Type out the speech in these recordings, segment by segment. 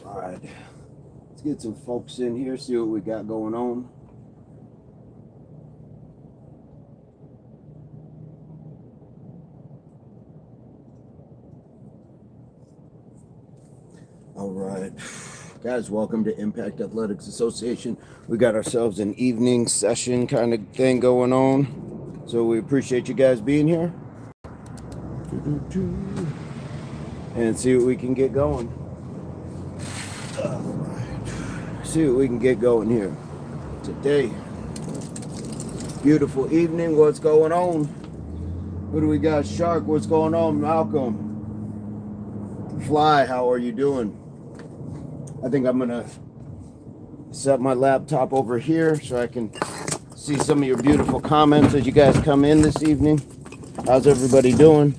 All right, let's get some folks in here, see what we got going on. All right, guys, welcome to Impact Athletics Association. We got ourselves an evening session kind of thing going on, so we appreciate you guys being here and see what we can get going. All right, see what we can get going here today. Beautiful evening. What's going on? What do we got? Shark, what's going on? Malcolm, Fly, how are you doing? I think I'm gonna set my laptop over here so I can see some of your beautiful comments as you guys come in this evening. How's everybody doing?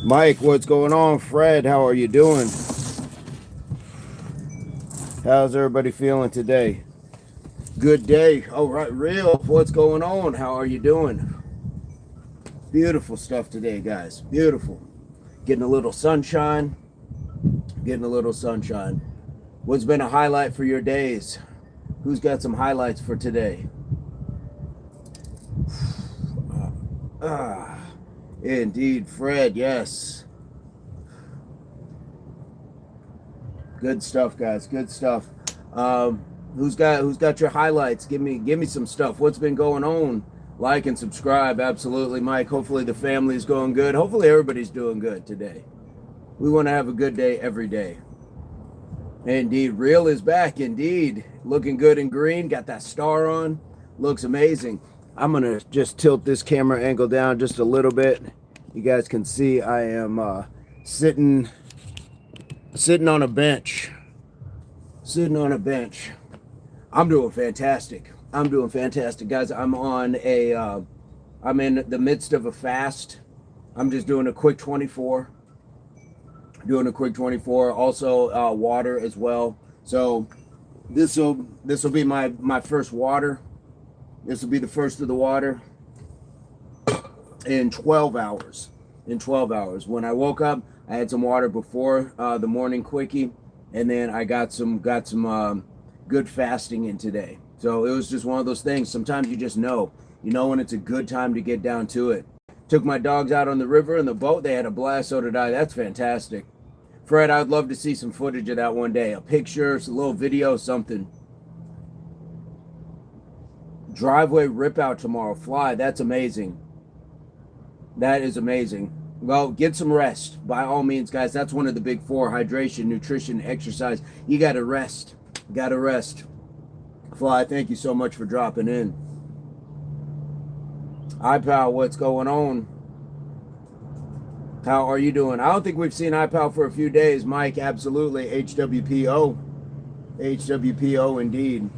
Mike, what's going on? Fred, how are you doing? How's everybody feeling today? Good day. All right, Real, what's going on? How are you doing? Beautiful stuff today, guys. Beautiful. Getting a little sunshine. Getting a little sunshine. What's been a highlight for your days? Who's got some highlights for today? Indeed, Fred, yes. Good stuff, guys. Good stuff. Who's got your highlights? Give me some stuff. What's been going on? Like and subscribe. Absolutely, Mike. Hopefully the family's going good. Hopefully everybody's doing good today. We want to have a good day every day. Indeed, Real is back. Indeed, looking good in green. Got that star on. Looks amazing. I'm gonna just tilt this camera angle down just a little bit. You guys can see I am sitting on a bench. Sitting on a bench. I'm doing fantastic. I'm doing fantastic, guys. I'm in the midst of a fast. I'm just doing a quick 24. Doing a quick 24. Also water as well. So this will be my first water. This will be the first of the water in 12 hours. In 12 hours. When I woke up, I had some water before the morning quickie, and then I got some good fasting in today. So it was just one of those things. Sometimes you just know when it's a good time to get down to it. Took my dogs out on the river in the boat. They had a blast. So did I. That's fantastic. Fred, I'd love to see some footage of that one day. A picture, a little video, something. Driveway rip out tomorrow. Fly. That's amazing. That is amazing. Well, get some rest. By all means, guys. That's one of the big four. Hydration, nutrition, exercise. You got to rest. Got to rest. Fly, thank you so much for dropping in. HWPO, what's going on? How are you doing? I don't think we've seen HWPO for a few days. Mike, absolutely. HWPO. HWPO indeed.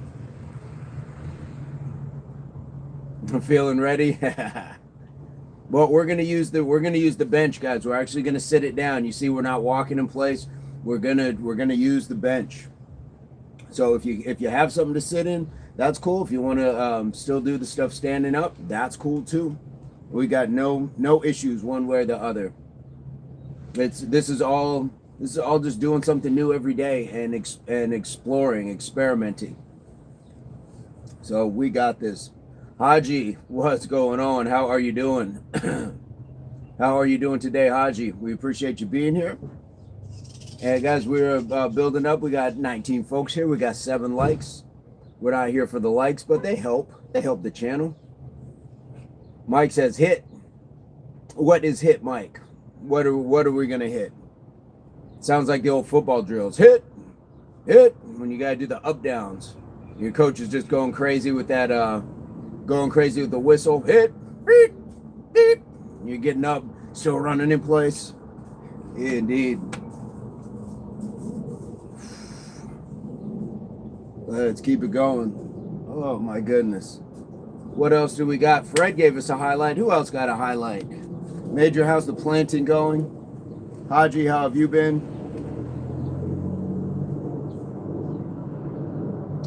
I'm feeling ready. Well, we're gonna use the bench, guys. We're actually gonna sit it down. You see, we're not walking in place. We're gonna use the bench. So if you have something to sit in, that's cool. If you want to still do the stuff standing up, that's cool too. We got no issues one way or the other. This is all just doing something new every day and exploring, experimenting. So we got this. Haji, what's going on? How are you doing? How are you doing today, Haji? We appreciate you being here. And guys, we're building up. We got 19 folks here. We got 7 likes. We're not here for the likes, but they help. They help the channel. Mike says hit. What is hit, Mike? What are we gonna hit? Sounds like the old football drills. Hit, hit. When you gotta do the up downs. Your coach is just going crazy with that. Going crazy with the whistle. Hit, beep, beep. You're getting up, still running in place. Indeed. Let's keep it going. Oh my goodness. What else do we got? Fred gave us a highlight. Who else got a highlight? Major, how's the planting going? Haji, how have you been?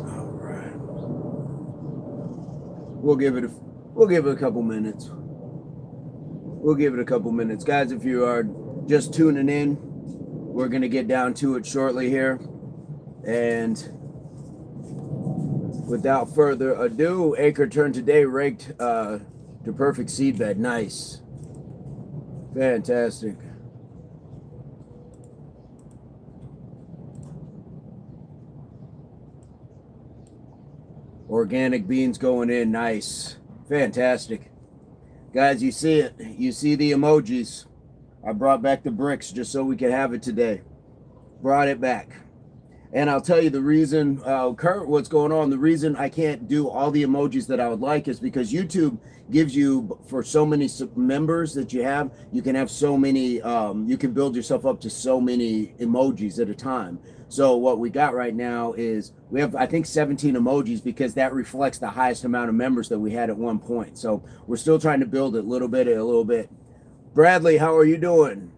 All right. We'll give it a couple minutes. We'll give it a couple minutes. Guys, if you are just tuning in, We're going to get down to it shortly here. And without further ado, acre turn today raked to perfect seed bed. Nice. Fantastic. Organic beans going in. Nice. Fantastic. Guys, you see it. You see the emojis. I brought back the bricks just so we could have it today. Brought it back. And I'll tell you the reason, Kurt, what's going on, the reason I can't do all the emojis that I would like is because YouTube gives you, for so many members that you can have so many, you can build yourself up to so many emojis at a time. So what we got right now is we have, I think, 17 emojis because that reflects the highest amount of members that we had at one point. So we're still trying to build it a little bit. Bradley, how are you doing?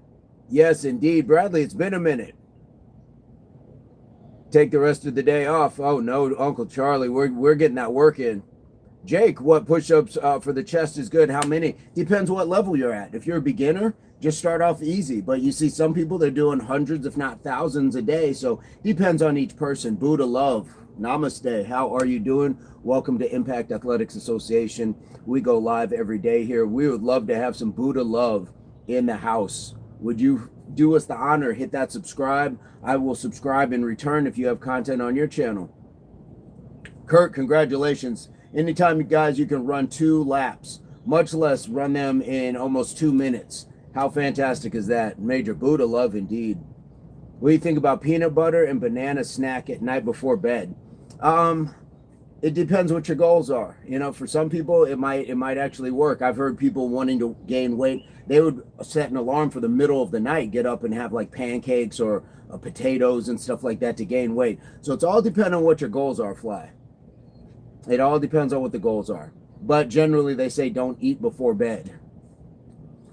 Yes, indeed. Bradley, it's been a minute. Take the rest of the day off. Oh no, Uncle Charlie, we're getting that work in. Jake, what push-ups for the chest is good? How many? Depends what level you're at. If you're a beginner, just start off easy. But you see some people, they're doing hundreds, if not thousands a day. So depends on each person. Buddha love. Namaste. How are you doing? Welcome to Impact Athletics Association. We go live every day here. We would love to have some Buddha love in the house. Would you do us the honor? Hit that subscribe. I will subscribe in return if you have content on your channel. Kurt, congratulations. Anytime, guys, you can run 2 laps, much less run them in almost 2 minutes. How fantastic is that? Major Buddha love indeed. What do you think about peanut butter and banana snack at night before bed? It depends what your goals are. You know, for some people, it might actually work. I've heard people wanting to gain weight. They would set an alarm for the middle of the night, get up and have like pancakes or potatoes and stuff like that to gain weight. So it's all dependent on what your goals are, Fly. It all depends on what the goals are. But generally, they say don't eat before bed.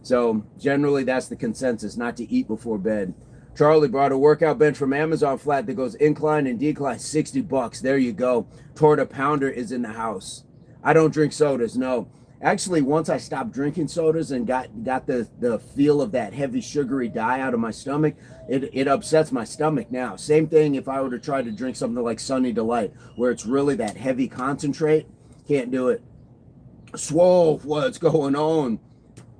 So generally, that's the consensus, not to eat before bed. Charlie brought a workout bench from Amazon flat that goes incline and decline, $60. There you go. Torta Pounder is in the house. I don't drink sodas, no. Actually, once I stopped drinking sodas and got the feel of that heavy sugary dye out of my stomach, it upsets my stomach now. Same thing if I were to try to drink something like Sunny Delight, where it's really that heavy concentrate. Can't do it. Swole, what's going on?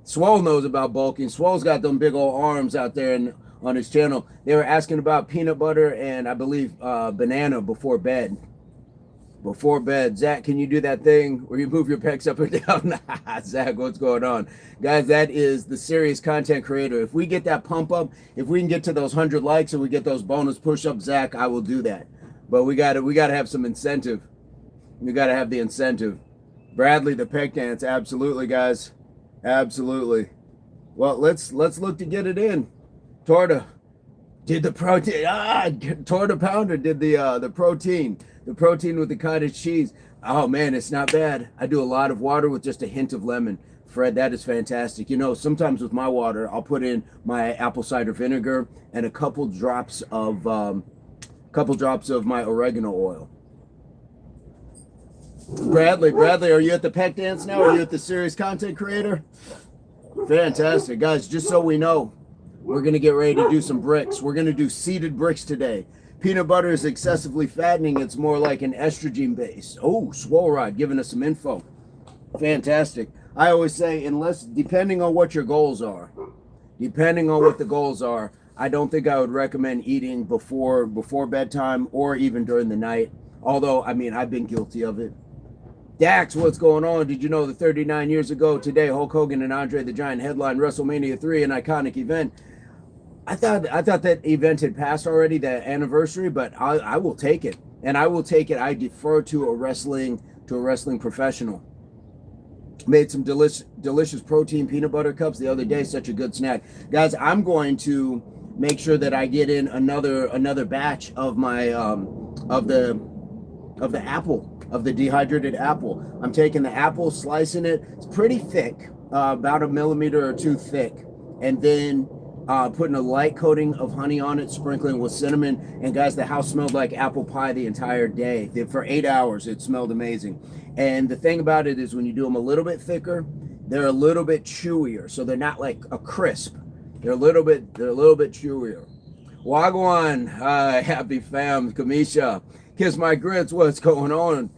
Swole knows about bulking. Swole's got them big old arms out there and on his channel. They were asking about peanut butter and I believe banana before bed. Before bed. Zach, can you do that thing where you move your pecs up and down? Zach, what's going on? Guys, that is the serious content creator. If we get that pump up, if we can get to those 100 likes and we get those bonus push-ups, Zach, I will do that. But we gotta have some incentive. We gotta have the incentive. Bradley, the pec dance, absolutely, guys. Absolutely. Well, let's look to get it in. Torta did the protein. Torta Pounder did the protein. The protein with the cottage cheese. Oh man, it's not bad. I do a lot of water with just a hint of lemon. Fred, that is fantastic. You know, sometimes with my water, I'll put in my apple cider vinegar and a couple drops of my oregano oil. Bradley, are you at the pec dance now? Are you at the serious content creator? Fantastic, guys. Just so we know, we're gonna get ready to do some bricks. We're gonna do seeded bricks today. Peanut butter is excessively fattening. It's more like an estrogen base. Oh, Swole Rod giving us some info. Fantastic. I always say, depending on what your goals are, depending on what the goals are, I don't think I would recommend eating before bedtime or even during the night. Although, I mean, I've been guilty of it. Dax, what's going on? Did you know that 39 years ago today, Hulk Hogan and Andre the Giant headlined WrestleMania 3, an iconic event? I thought that event had passed already, that anniversary, but I will take it. And I will take it. I defer to a wrestling professional. Made some delicious protein peanut butter cups the other day. Such a good snack. Guys, I'm going to make sure that I get in another batch of my of the apple, of the dehydrated apple. I'm taking the apple, slicing it. It's pretty thick, about 1 millimeter or 2 thick, and then putting a light coating of honey on it, sprinkling with cinnamon. And guys, the house smelled like apple pie the entire day. For 8 hours, it smelled amazing. And the thing about it is when you do them a little bit thicker, they're a little bit chewier. So they're not like a crisp. They're a little bit chewier. Wagwan, happy fam, Kamisha. Kiss my grits, what's going on?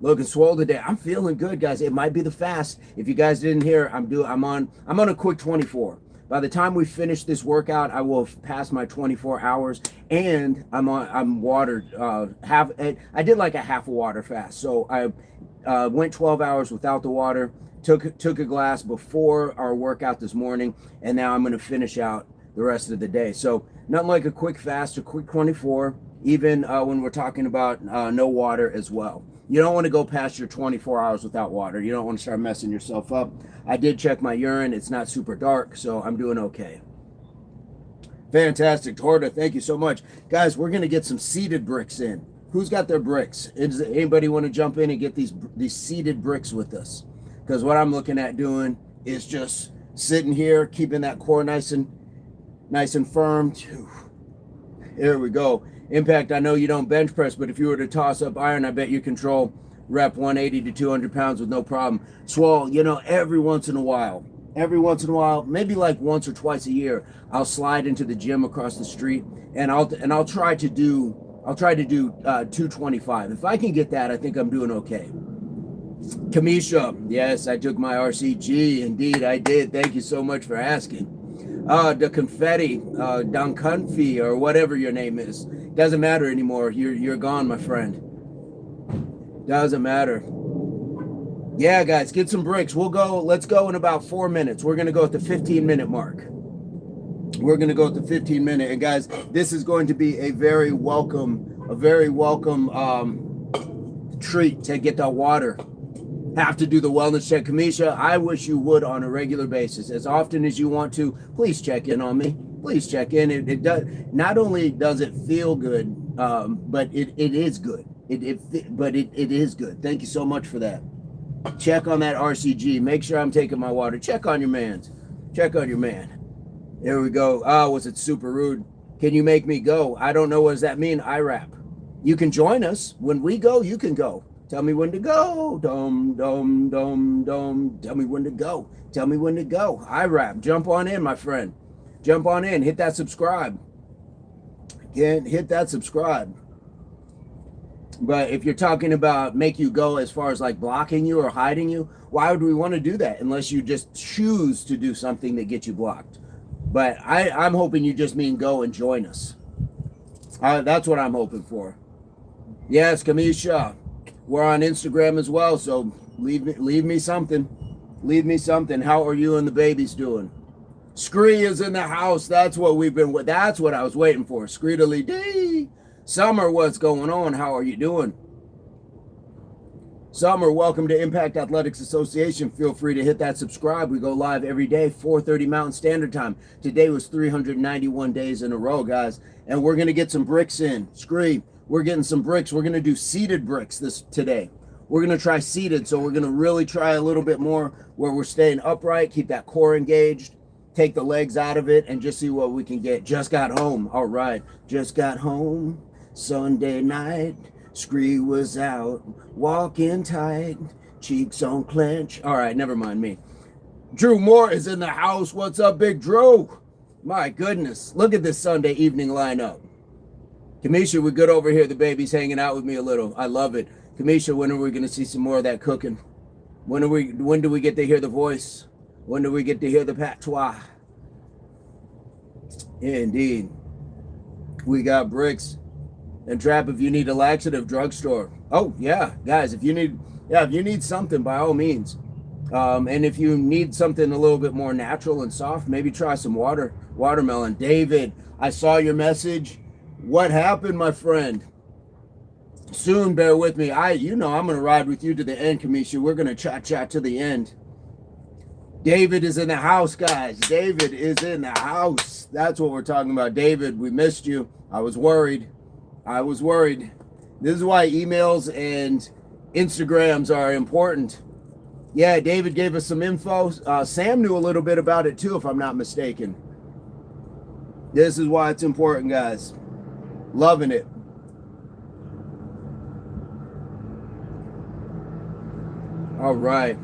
Looking swole today. I'm feeling good, guys. It might be the fast. If you guys didn't hear, I'm on a quick 24. By the time we finish this workout, I will have passed my 24 hours, and I'm watered. I did like a half a water fast. So I went 12 hours without the water. Took a glass before our workout this morning, and now I'm going to finish out the rest of the day. So nothing like a quick fast, a quick 24, even when we're talking about no water as well. You don't want to go past your 24 hours without water. You don't want to start messing yourself up. I did check my urine. It's not super dark, so I'm doing okay. Fantastic. Torta, thank you so much. Guys, we're going to get some seeded bricks in. Who's got their bricks? Does anybody want to jump in and get these seeded bricks with us? Because what I'm looking at doing is just sitting here, keeping that core nice and firm. Here we go. Impact, I know you don't bench press, but if you were to toss up iron, I bet you control rep 180 to 200 pounds with no problem. Swole, every once in a while, maybe like once or twice a year, I'll slide into the gym across the street, and I'll try to do 225. If I can get that, I think I'm doing okay. Kamisha, yes, I took my RCG. Indeed, I did. Thank you so much for asking. The confetti, Don Confi, or whatever your name is. Doesn't matter anymore. You're gone, my friend. Doesn't matter. Yeah, guys, get some bricks. Let's go in about 4 minutes. We're gonna go at the 15-minute mark. We're gonna go at the 15-minute. And guys, this is going to be a very welcome treat to get that water. Have to do the wellness check. Kamisha, I wish you would on a regular basis, as often as you want to. Please check in on me. Please check in. It does, not only does it feel good, but it is good. It is good. Thank you so much for that. Check on that RCG. Make sure I'm taking my water. Check on your man. Check on your man. There we go. Was it super rude? Can you make me go? I don't know. What does that mean? IRAP. You can join us. When we go, you can go. Tell me when to go. Dum, dum, dum, dum. Tell me when to go. Tell me when to go. IRAP. Jump on in, my friend. Jump on in. Hit that subscribe. Again, hit that subscribe. But if you're talking about make you go as far as like blocking you or hiding you, why would we want to do that unless you just choose to do something that gets you blocked? But I'm hoping you just mean go and join us. That's what I'm hoping for. Yes, Kamisha. We're on Instagram as well, so leave me something. Leave me something. How are you and the babies doing? Scree is in the house. That's what I was waiting for. Screedily D. Summer, what's going on? How are you doing? Summer, welcome to Impact Athletics Association. Feel free to hit that subscribe. We go live every day, 4:30 Mountain Standard Time. Today was 391 days in a row, guys. And we're going to get some bricks in. Scree, we're getting some bricks. We're going to do seated bricks today. We're going to try seated, so we're going to really try a little bit more where we're staying upright, keep that core engaged, take the legs out of it, and just see what we can get. Just got home. All right. Just got home Sunday night. Scree was out, walking tight, cheeks on clench. All right, never mind me. Drew Moore is in the house. What's up, Big Drew? My goodness, look at this Sunday evening lineup. Kamisha, we're good over here. The baby's hanging out with me a little. I love it. Kamisha, when are we going to see some more of that cooking? When do we get to hear the voice? When do we get to hear the patois? Indeed. We got bricks. And Trap, if you need a laxative, drugstore. Oh yeah, guys, if you need something, by all means. And if you need something a little bit more natural and soft, maybe try some watermelon. David, I saw your message. What happened, my friend? Soon, bear with me. I'm gonna ride with you to the end, Kamisha. We're gonna chat to the end. David is in the house, guys. David is in the house. That's what we're talking about. David, we missed you. I was worried. This is why emails and Instagrams are important. Yeah, David gave us some info. Sam knew a little bit about it too, if I'm not mistaken. This is why it's important, guys. Loving it. All right.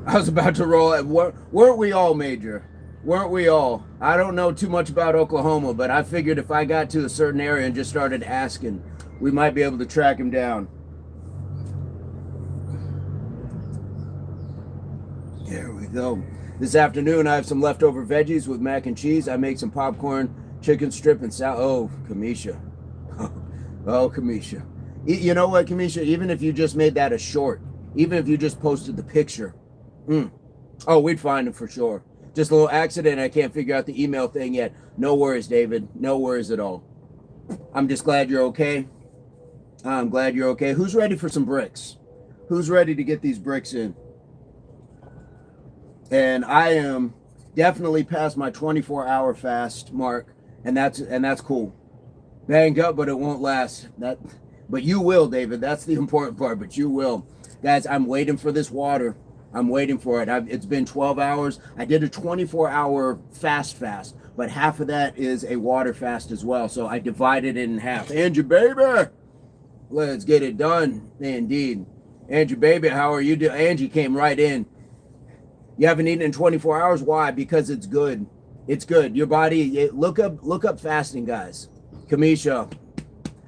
I was about to roll it. Weren't we all, Major? Weren't we all? I don't know too much about Oklahoma, but I figured if I got to a certain area and just started asking, we might be able to track him down. There we go. This afternoon, I have some leftover veggies with mac and cheese. I make some popcorn, chicken strip, and salad. Oh, Kamisha. Oh, Kamisha. You know what, Kamisha? Even if you just made that a short, even if you just posted the picture, oh, we'd find him for sure. Just a little accident. I can't figure out the email thing yet. No worries, David. No worries at all. I'm just glad you're okay. I'm glad you're okay. Who's ready for some bricks? Who's ready to get these bricks in? And I am definitely past my 24-hour fast mark, and that's cool. Banged up, but it won't last. But you will, David. That's the important part. But you will, guys. I'm waiting for this water. I'm waiting for it. It's been 12 hours. I did a 24-hour fast, but half of that is a water fast as well. So I divided it in half. Angie, baby, let's get it done. Indeed. Angie, baby, how are you doing? Angie came right in. You haven't eaten in 24 hours. Why? Because it's good. It's good. Your body. Look up fasting, guys. Kamisha,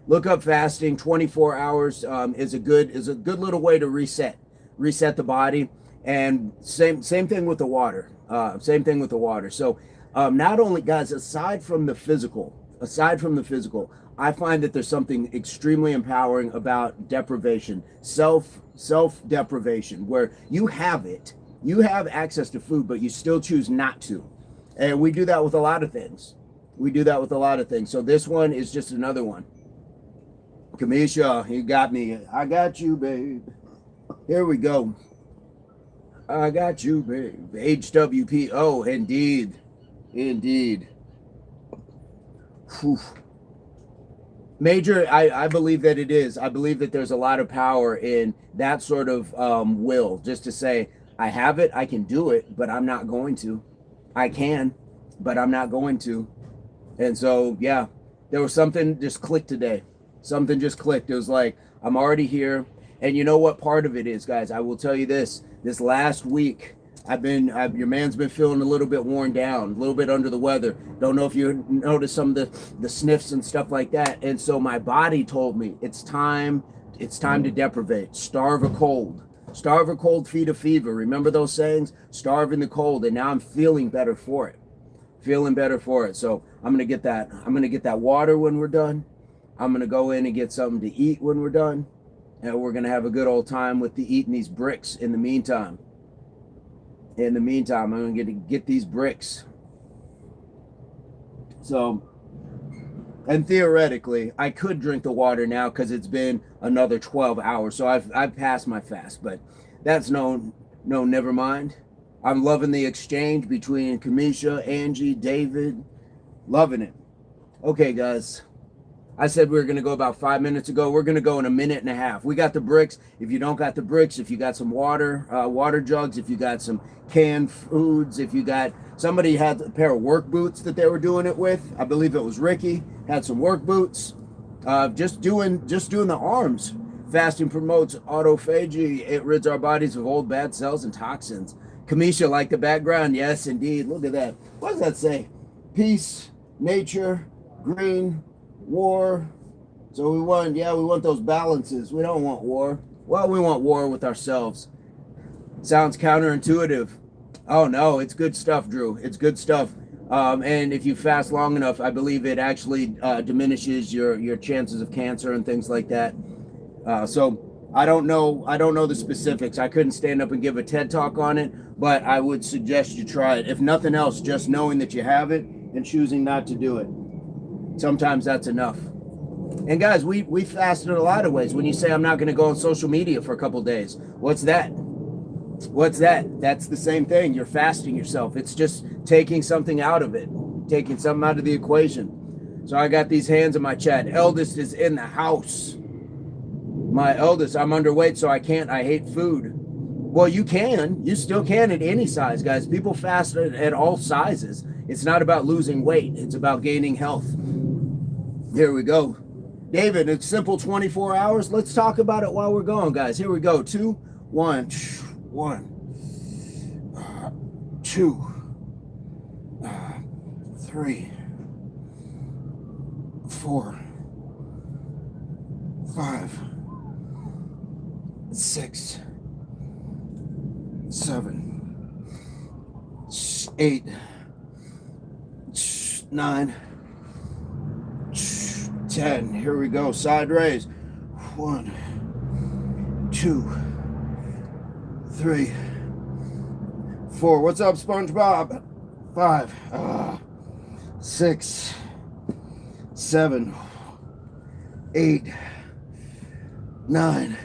look up fasting. 24 hours is a good little way to reset the body. And same thing with the water. Same thing with the water. So not only, guys, aside from the physical, I find that there's something extremely empowering about deprivation, self deprivation, where you have access to food, but you still choose not to. And we do that with a lot of things. So this one is just another one. Kamisha, you got me. I got you, babe. Here we go. I got you, babe. HWPO, indeed. Whew. Major, I believe that it is. I believe that there's a lot of power in that sort of will, just to say, I have it, I can do it, but I'm not going to. I can, but I'm not going to. And so, yeah, there was something just clicked today. Something just clicked. It was like, I'm already here. And you know what part of it is, guys? I will tell you this last week, your man's been feeling a little bit worn down, a little bit under the weather. Don't know if you noticed some of the sniffs and stuff like that. And so my body told me it's time to deprivate, starve a cold, feed a fever. Remember those sayings? Starve in the cold. And now I'm feeling better for it. So I'm going to get that water when we're done. I'm going to go in and get something to eat when we're done. And we're going to have a good old time with eating these bricks in the meantime. I'm going to get these bricks. So, and theoretically, I could drink the water now because it's been another 12 hours. So I've passed my fast, but that's never mind. I'm loving the exchange between Kamisha, Angie, David. Loving it. Okay, guys. I said we were going to go about 5 minutes ago. We're going to go in a minute and a half. We got the bricks. If you don't got the bricks, if you got some water jugs, if you got some canned foods, if you got, somebody had a pair of work boots that they were doing it with. I believe it was Ricky, had some work boots. Just doing the arms. Fasting promotes autophagy. It rids our bodies of old bad cells and toxins. Kamisha, like the background. Yes, indeed. Look at that. What does that say? Peace, nature, green, war. So we want those balances. We don't want war. Well, we want war with ourselves. Sounds counterintuitive. Oh no, it's good stuff, Drew. It's good stuff. And if you fast long enough, I believe it actually diminishes your chances of cancer and things like that. So I don't know the specifics. I couldn't stand up and give a TED talk on it, but I would suggest you try it. If nothing else, just knowing that you have it and choosing not to do it. Sometimes that's enough. And guys, we fast in a lot of ways. When you say I'm not going to go on social media for a couple days, what's that? That's the same thing. You're fasting yourself. It's just taking something out of it, taking something out of the equation. So I got these hands in my chat. Eldest is in the house. My eldest, I'm underweight, so I can't. I hate food. Well, you still can at any size, guys. People fast at all sizes. It's not about losing weight. It's about gaining health. Here we go. David, it's simple 24 hours. Let's talk about it while we're going, guys. Here we go. 2, 1, 1, 2. 3, 4, 5, 6, 7, 8, 9, 10. Here we go. Side raise. 1, 2, 3, 4. What's up, SpongeBob? 5, 6, 7, 8, 9,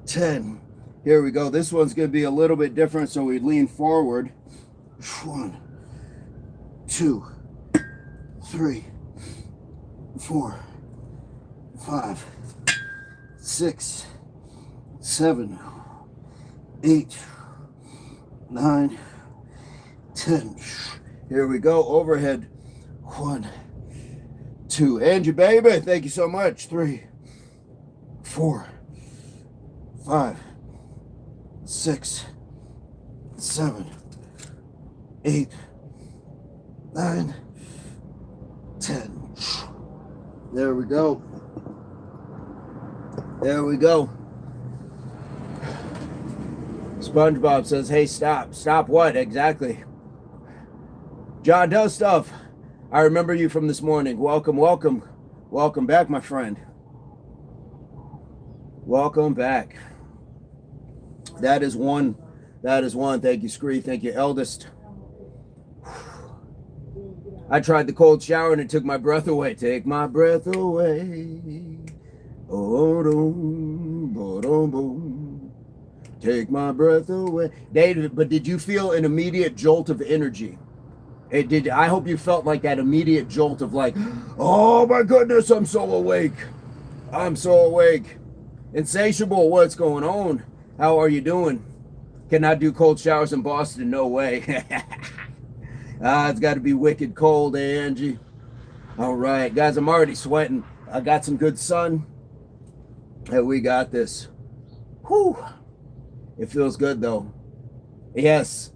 10. Here we go. This one's going to be a little bit different, so we lean forward. 1, 2, 3, 4, 5, 6, 7, 8, 9, 10. Here we go. Overhead. 1, 2. Angie, baby, thank you so much. 3, 4, 5, 6, 7, 8, 9, 10. There we go. There we go. SpongeBob says, hey, stop. Stop what? Exactly. John does stuff. I remember you from this morning. Welcome, welcome. Welcome back, my friend. Welcome back. That is one. That is one. Thank you, Scree. Thank you, Eldest. I tried the cold shower and it took my breath away. Take my breath away. Oh, boom, boom, boom. Take my breath away. David, but did you feel an immediate jolt of energy? It did. I hope you felt like that immediate jolt of like, oh my goodness, I'm so awake. I'm so awake. Insatiable, what's going on? How are you doing? Cannot do cold showers in Boston, no way. It's got to be wicked cold, Angie. All right, guys, I'm already sweating. I got some good sun. And we got this. Whew. It feels good though. Yes.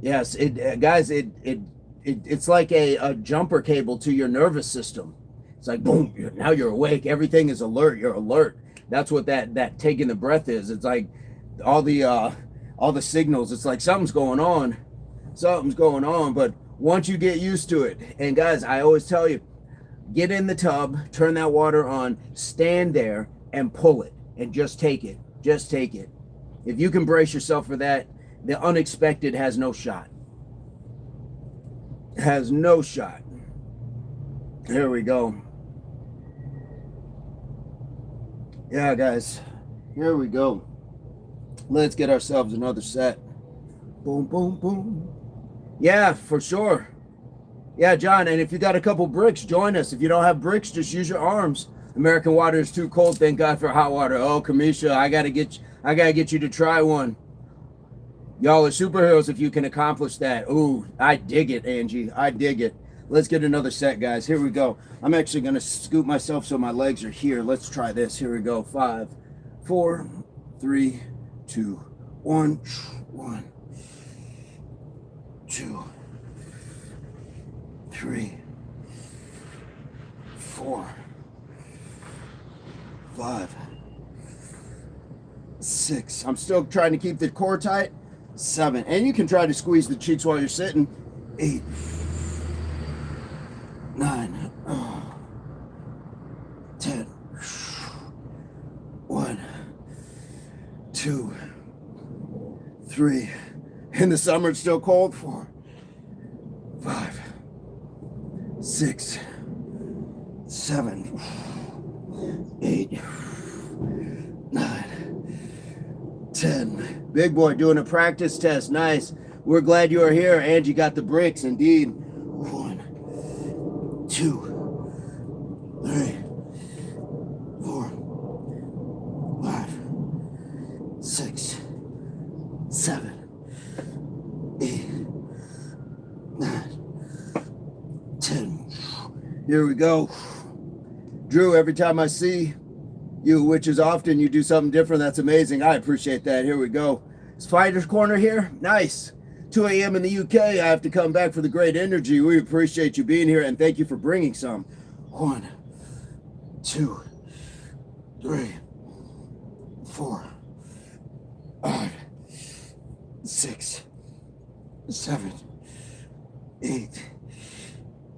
Yes, it's like a jumper cable to your nervous system. It's like boom, now you're awake. Everything is alert. You're alert. That's what that taking the breath is. It's like all the signals. It's like something's going on. Something's going on. But once you get used to it, and guys, I always tell you, get in the tub, turn that water on, stand there and pull it, and just take it. Just take it. If you can brace yourself for that, the unexpected has no shot. Has no shot. Here we go. Yeah, guys. Here we go. Let's get ourselves another set. Boom, boom, boom. Yeah, for sure. Yeah, John, and if you got a couple bricks, join us. If you don't have bricks, just use your arms. American water is too cold. Thank God for hot water. Oh, Kamisha, I gotta get you to try one. Y'all are superheroes if you can accomplish that. Ooh, I dig it, Angie. I dig it. Let's get another set, guys. Here we go. I'm actually going to scoop myself so my legs are here. Let's try this. Here we go. 5, 4, 3, 2, 1. 1, 2, 3, 4, 5, 6. I'm still trying to keep the core tight. 7. And you can try to squeeze the cheeks while you're sitting. 8, 9, 10. 1, 2, 3. In the summer it's still cold. 4, 5, 6, 7, 8, 9, 10. Big boy doing a practice test. Nice. We're glad you are here. Angie got the bricks, indeed. 1, 2, 3, 4, 5, 6, 7, 8, 9, 10. Here we go. Drew, every time I see you, which is often, you do something different. That's amazing. I appreciate that. Here we go. Is Fighter's Corner here? Nice. 2 a.m. in the UK. I have to come back for the great energy. We appreciate you being here, and thank you for bringing some. 1, 2, 3, 4, 5, 6, 7, 8,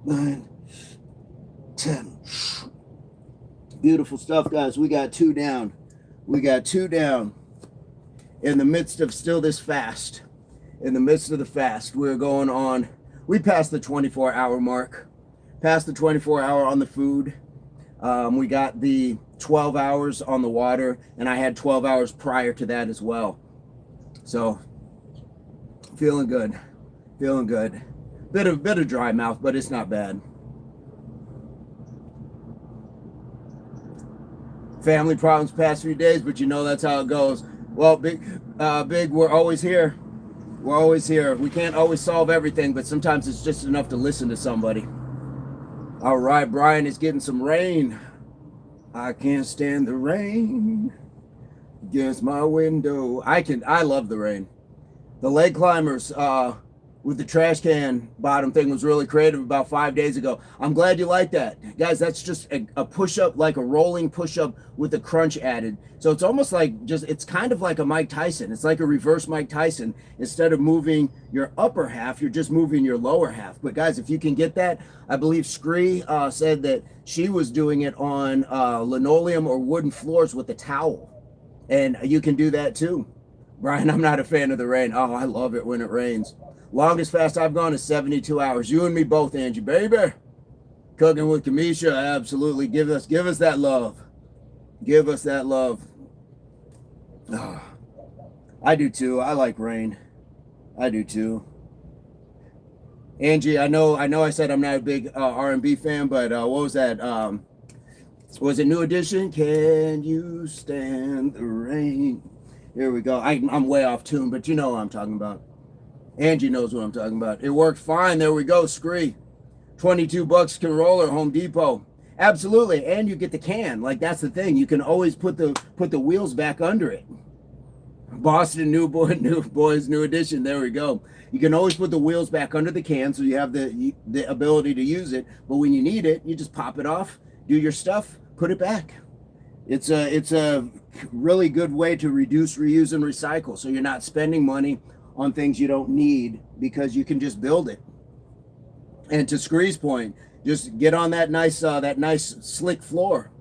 9, 10. Beautiful stuff, guys. We got 2 down. We got 2 down in the midst of still this fast. In the midst of the fast, we're going on. We passed the 24-hour mark. Past the 24-hour on the food. We got the 12 hours on the water, and I had 12 hours prior to that as well. So, feeling good. Feeling good. Bit of dry mouth, but it's not bad. Family problems past few days, but you know that's how it goes. Well, big, we're always here. We're always here. We can't always solve everything, but sometimes it's just enough to listen to somebody. All right, Brian is getting some rain. I can't stand the rain against my window. I love the rain. The leg climbers with the trash can bottom thing was really creative about 5 days ago. I'm glad you like that. Guys, that's just a push-up, like a rolling push-up with a crunch added. So it's almost like it's kind of like a Mike Tyson. It's like a reverse Mike Tyson. Instead of moving your upper half, you're just moving your lower half. But guys, if you can get that, I believe Scree said that she was doing it on linoleum or wooden floors with a towel. And you can do that too. Brian, I'm not a fan of the rain. Oh, I love it when it rains. Longest fast I've gone is 72 hours. You and me both, Angie, baby. Cooking with Kamisha, absolutely. Give us that love. Give us that love. Oh, I do too. I like rain. I do too. Angie, I know I said I'm not a big R&B fan, but what was that? Was it New Edition? Can you stand the rain? Here we go. I'm way off tune, but you know what I'm talking about. Angie knows what I'm talking about. It worked fine. There we go. Scree. $22 can roll at Home Depot. Absolutely. And you get the can. Like, that's the thing. You can always put the wheels back under it. Boston New Boys New Edition. There we go. You can always put the wheels back under the can, so you have the ability to use it. But when you need it, you just pop it off, do your stuff, put it back. It's a really good way to reduce, reuse, and recycle. So you're not spending money on things you don't need because you can just build it. And to Scree's point, just get on that nice slick floor.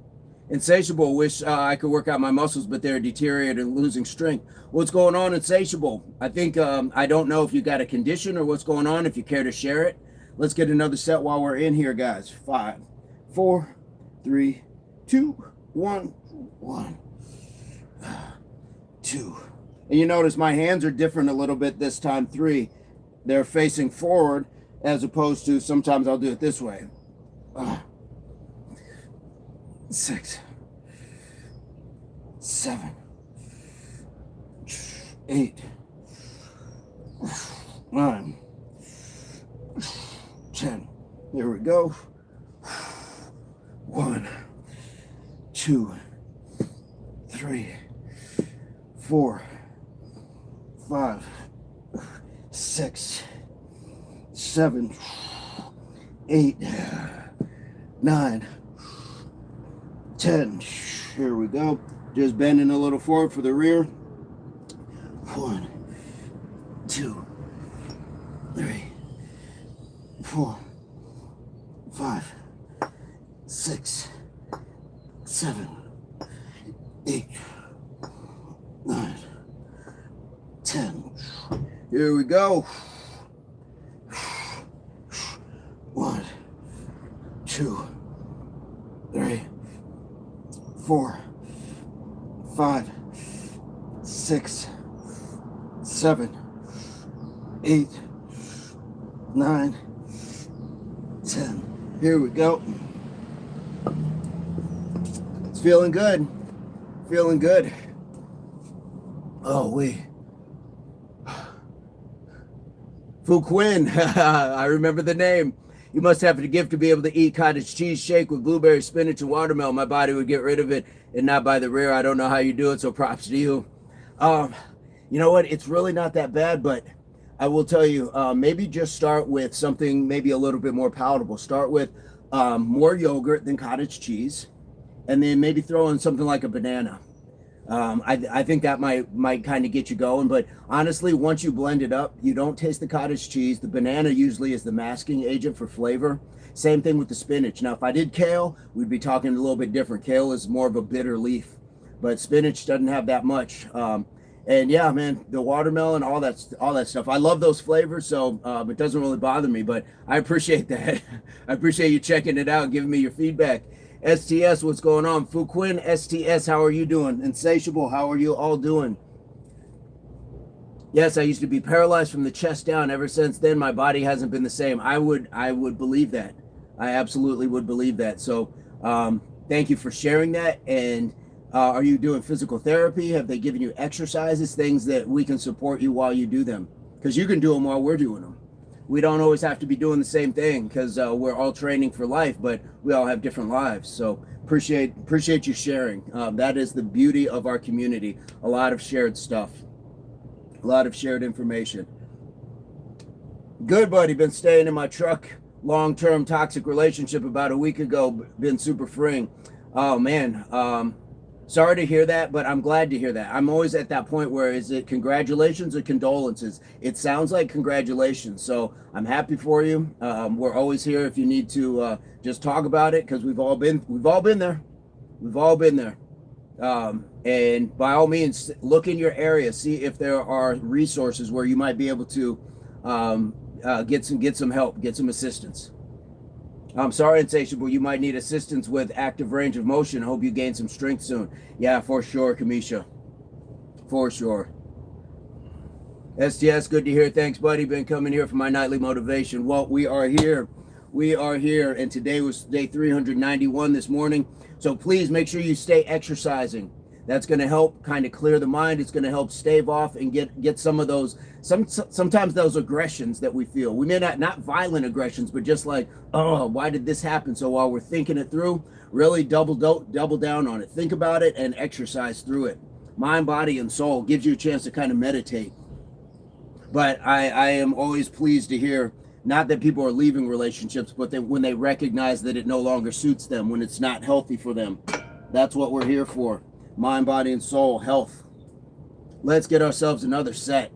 Insatiable, wish I could work out my muscles, but they're deteriorating and losing strength. What's going on, Insatiable? I think, I don't know if you got a condition or what's going on, if you care to share it. Let's get another set while we're in here, guys. 5, 4, 3, 2, 1, 1, 2. And you notice my hands are different a little bit this time. 3. They're facing forward as opposed to sometimes I'll do it this way. 6, 7, 8, 9, 10. Here we go. 1, 2, 3, 4, 5, 6, 7, 8, 9, 10. Here we go. Just bending a little forward for the rear. 1, 2, 3, 4, 5, 6, 7, 8, 9, 10. Here we go. 1, 2, 3, 4, 5, 6, 7, 8, 9, 10. Here we go. It's feeling good. Feeling good. Oh, wait. Fu Quinn, I remember the name. You must have the gift to be able to eat cottage cheese shake with blueberry, spinach, and watermelon. My body would get rid of it and not by the rear. I don't know how you do it, so props to you. You know what? It's really not that bad, but I will tell you, maybe just start with something maybe a little bit more palatable. Start with more yogurt than cottage cheese, and then maybe throw in something like a banana. I think that might kind of get you going. But honestly, once you blend it up, you don't taste the cottage cheese. The banana usually is the masking agent for flavor. Same thing with the spinach. Now, if I did kale, we'd be talking a little bit different. Kale is more of a bitter leaf, but spinach doesn't have that much. And yeah, man, the watermelon, all that stuff. I love those flavors, so it doesn't really bother me. But I appreciate that. I appreciate you checking it out and giving me your feedback. STS, what's going on? Fuquin, STS, how are you doing? Insatiable, how are you all doing? Yes, I used to be paralyzed from the chest down. Ever since then, my body hasn't been the same. I would believe that. I absolutely would believe that. So thank you for sharing that. And are you doing physical therapy? Have they given you exercises, things that we can support you while you do them? Because you can do them while we're doing them. We don't always have to be doing the same thing because we're all training for life, but we all have different lives. So appreciate you sharing. That is the beauty of our community. A lot of shared stuff, a lot of shared information. Good, buddy. Been staying in my truck. Long-term toxic relationship about a week ago. Been super freeing. Oh man. Sorry to hear that, but I'm glad to hear that. I'm always at that point where is it congratulations or condolences? It sounds like congratulations. So I'm happy for you. We're always here if you need to just talk about it because we've all been there. We've all been there. And by all means, look in your area, see if there are resources where you might be able to get some help, get some assistance. I'm sorry, Insatiable, you might need assistance with active range of motion. I hope you gain some strength soon. Yeah, for sure, Kamisha. For sure. STS, good to hear. Thanks, buddy. Been coming here for my nightly motivation. Well, we are here. We are here. And today was day 391 this morning. So please make sure you stay exercising. That's going to help kind of clear the mind. It's going to help stave off and get some of those, sometimes those aggressions that we feel. We may not violent aggressions, but just like, oh, why did this happen? So while we're thinking it through, really double down on it. Think about it and exercise through it. Mind, body, and soul gives you a chance to kind of meditate. But I am always pleased to hear, not that people are leaving relationships, but that when they recognize that it no longer suits them, when it's not healthy for them. That's what we're here for. Mind, body, and soul, health. Let's get ourselves another set.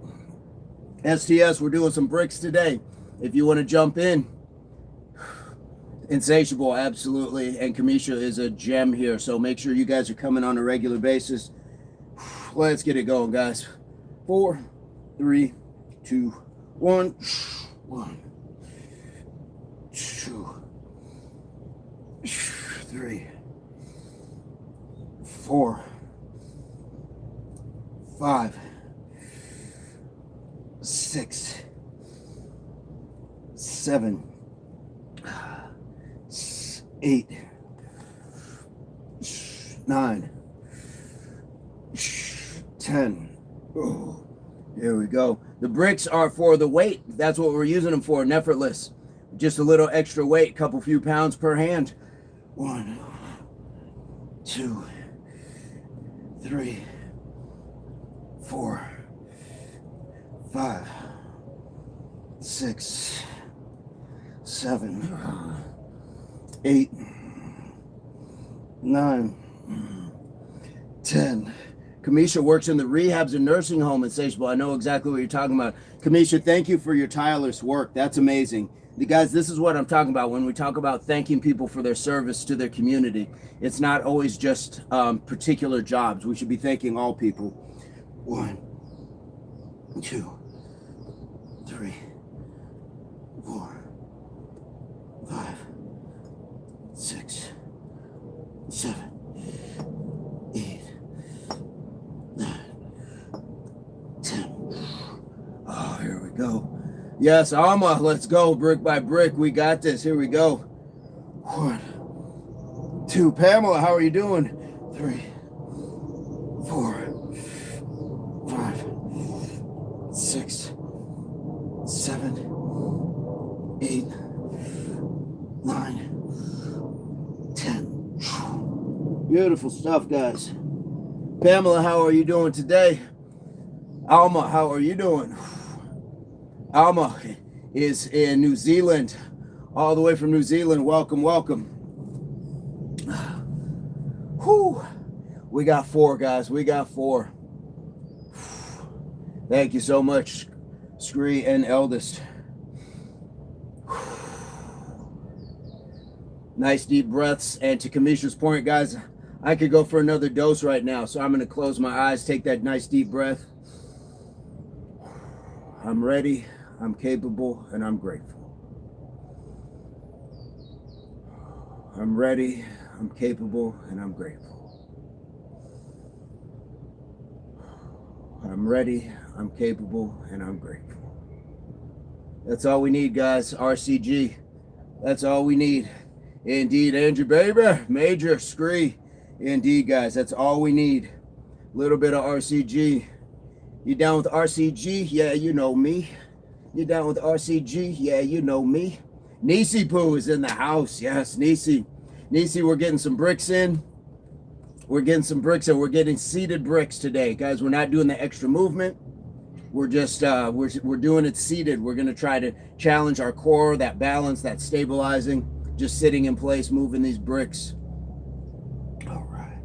STS, we're doing some bricks today. If you want to jump in, Insatiable, absolutely. And Kamisha is a gem here. So make sure you guys are coming on a regular basis. Let's get it going, guys. 4, 3, 2, 1. 1, 2, 3, 4, 5, 6, 7, 8, 9, 10. Oh, here we go. The bricks are for the weight. That's what we're using them for. Effortless. Just a little extra weight, couple few pounds per hand. 1, 2, 3, 4, 5, 6, 7, 8, 9, 10. Kamisha works in the rehabs and nursing home in Sacheville. I know exactly what you're talking about. Kamisha, thank you for your tireless work. That's amazing. Guys, this is what I'm talking about when we talk about thanking people for their service to their community. It's not always just particular jobs. We should be thanking all people. 1, 2, 3, 4, 5, 6, 7, 8, 9, 10. Oh, here we go. Yes, Alma, let's go brick by brick. We got this. Here we go. 1, 2. Pamela, how are you doing? 3, 4, 5, 6, 7, 8, 9, 10. Beautiful stuff, guys. Pamela, how are you doing today? Alma, how are you doing? Alma is in New Zealand, all the way from New Zealand. Welcome, welcome. Whew. We got 4, guys. We got 4. Thank you so much, Scree and Eldest. Nice deep breaths. And to Kamisha's point, guys, I could go for another dose right now. So I'm going to close my eyes, take that nice deep breath. I'm ready, I'm capable, and I'm grateful. I'm ready, I'm capable, and I'm grateful. I'm ready, I'm capable, and I'm grateful. That's all we need, guys. RCG. That's all we need. Indeed, Andrew Baby, Major, Scree. Indeed, guys, that's all we need. A little bit of RCG. You down with RCG? Yeah, you know me. You down with RCG? Yeah, you know me. Nisi Poo is in the house. Yes, Nisi. Nisi, we're getting some bricks in. We're getting some bricks in. We're getting seated bricks today. Guys, we're not doing the extra movement. We're just, we're doing it seated. We're going to try to challenge our core, that balance, that stabilizing, just sitting in place, moving these bricks. All right.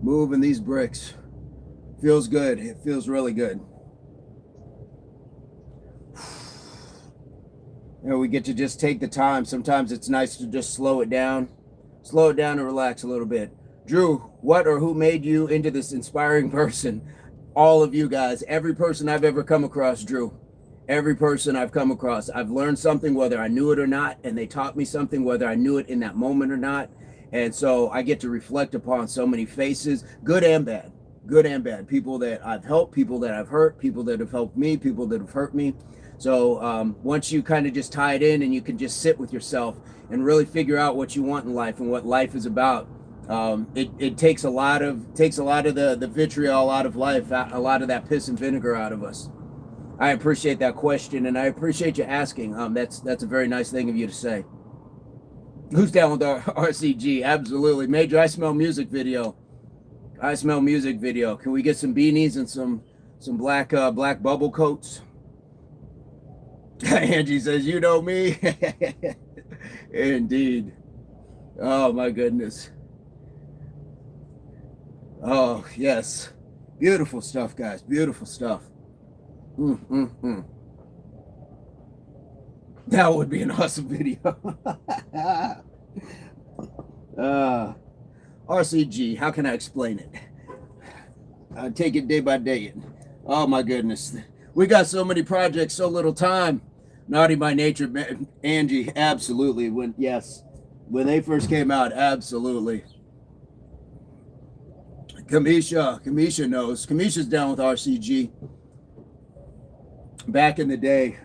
Moving these bricks. Feels good. It feels really good. You know, we get to just take the time. Sometimes it's nice to just slow it down and relax a little bit. Drew, what or who made you into this inspiring person? All of you guys, every person I've ever come across, Drew, every person I've come across, I've learned something, whether I knew it or not, and they taught me something, whether I knew it in that moment or not. And so I get to reflect upon so many faces, good and bad. Good and bad. People that I've helped, people that I've hurt, people that have helped me, people that have hurt me. So once you kind of just tie it in and you can just sit with yourself and really figure out what you want in life and what life is about, it takes a lot of the vitriol out of life, a lot of that piss and vinegar out of us. I appreciate that question and I appreciate you asking. That's a very nice thing of you to say. Who's down with our RCG? Absolutely. Major, I smell music video. I smell music video. Can we get some beanies and some black bubble coats? Angie says, you know me. Indeed. Oh my goodness. Oh yes. Beautiful stuff, guys. Beautiful stuff. That would be an awesome video. RCG, how can I explain it? I take it day by day. Oh my goodness. We got so many projects, so little time. Naughty by Nature, Angie, absolutely. When they first came out, absolutely. Kamisha knows. Kamisha's down with RCG. Back in the day,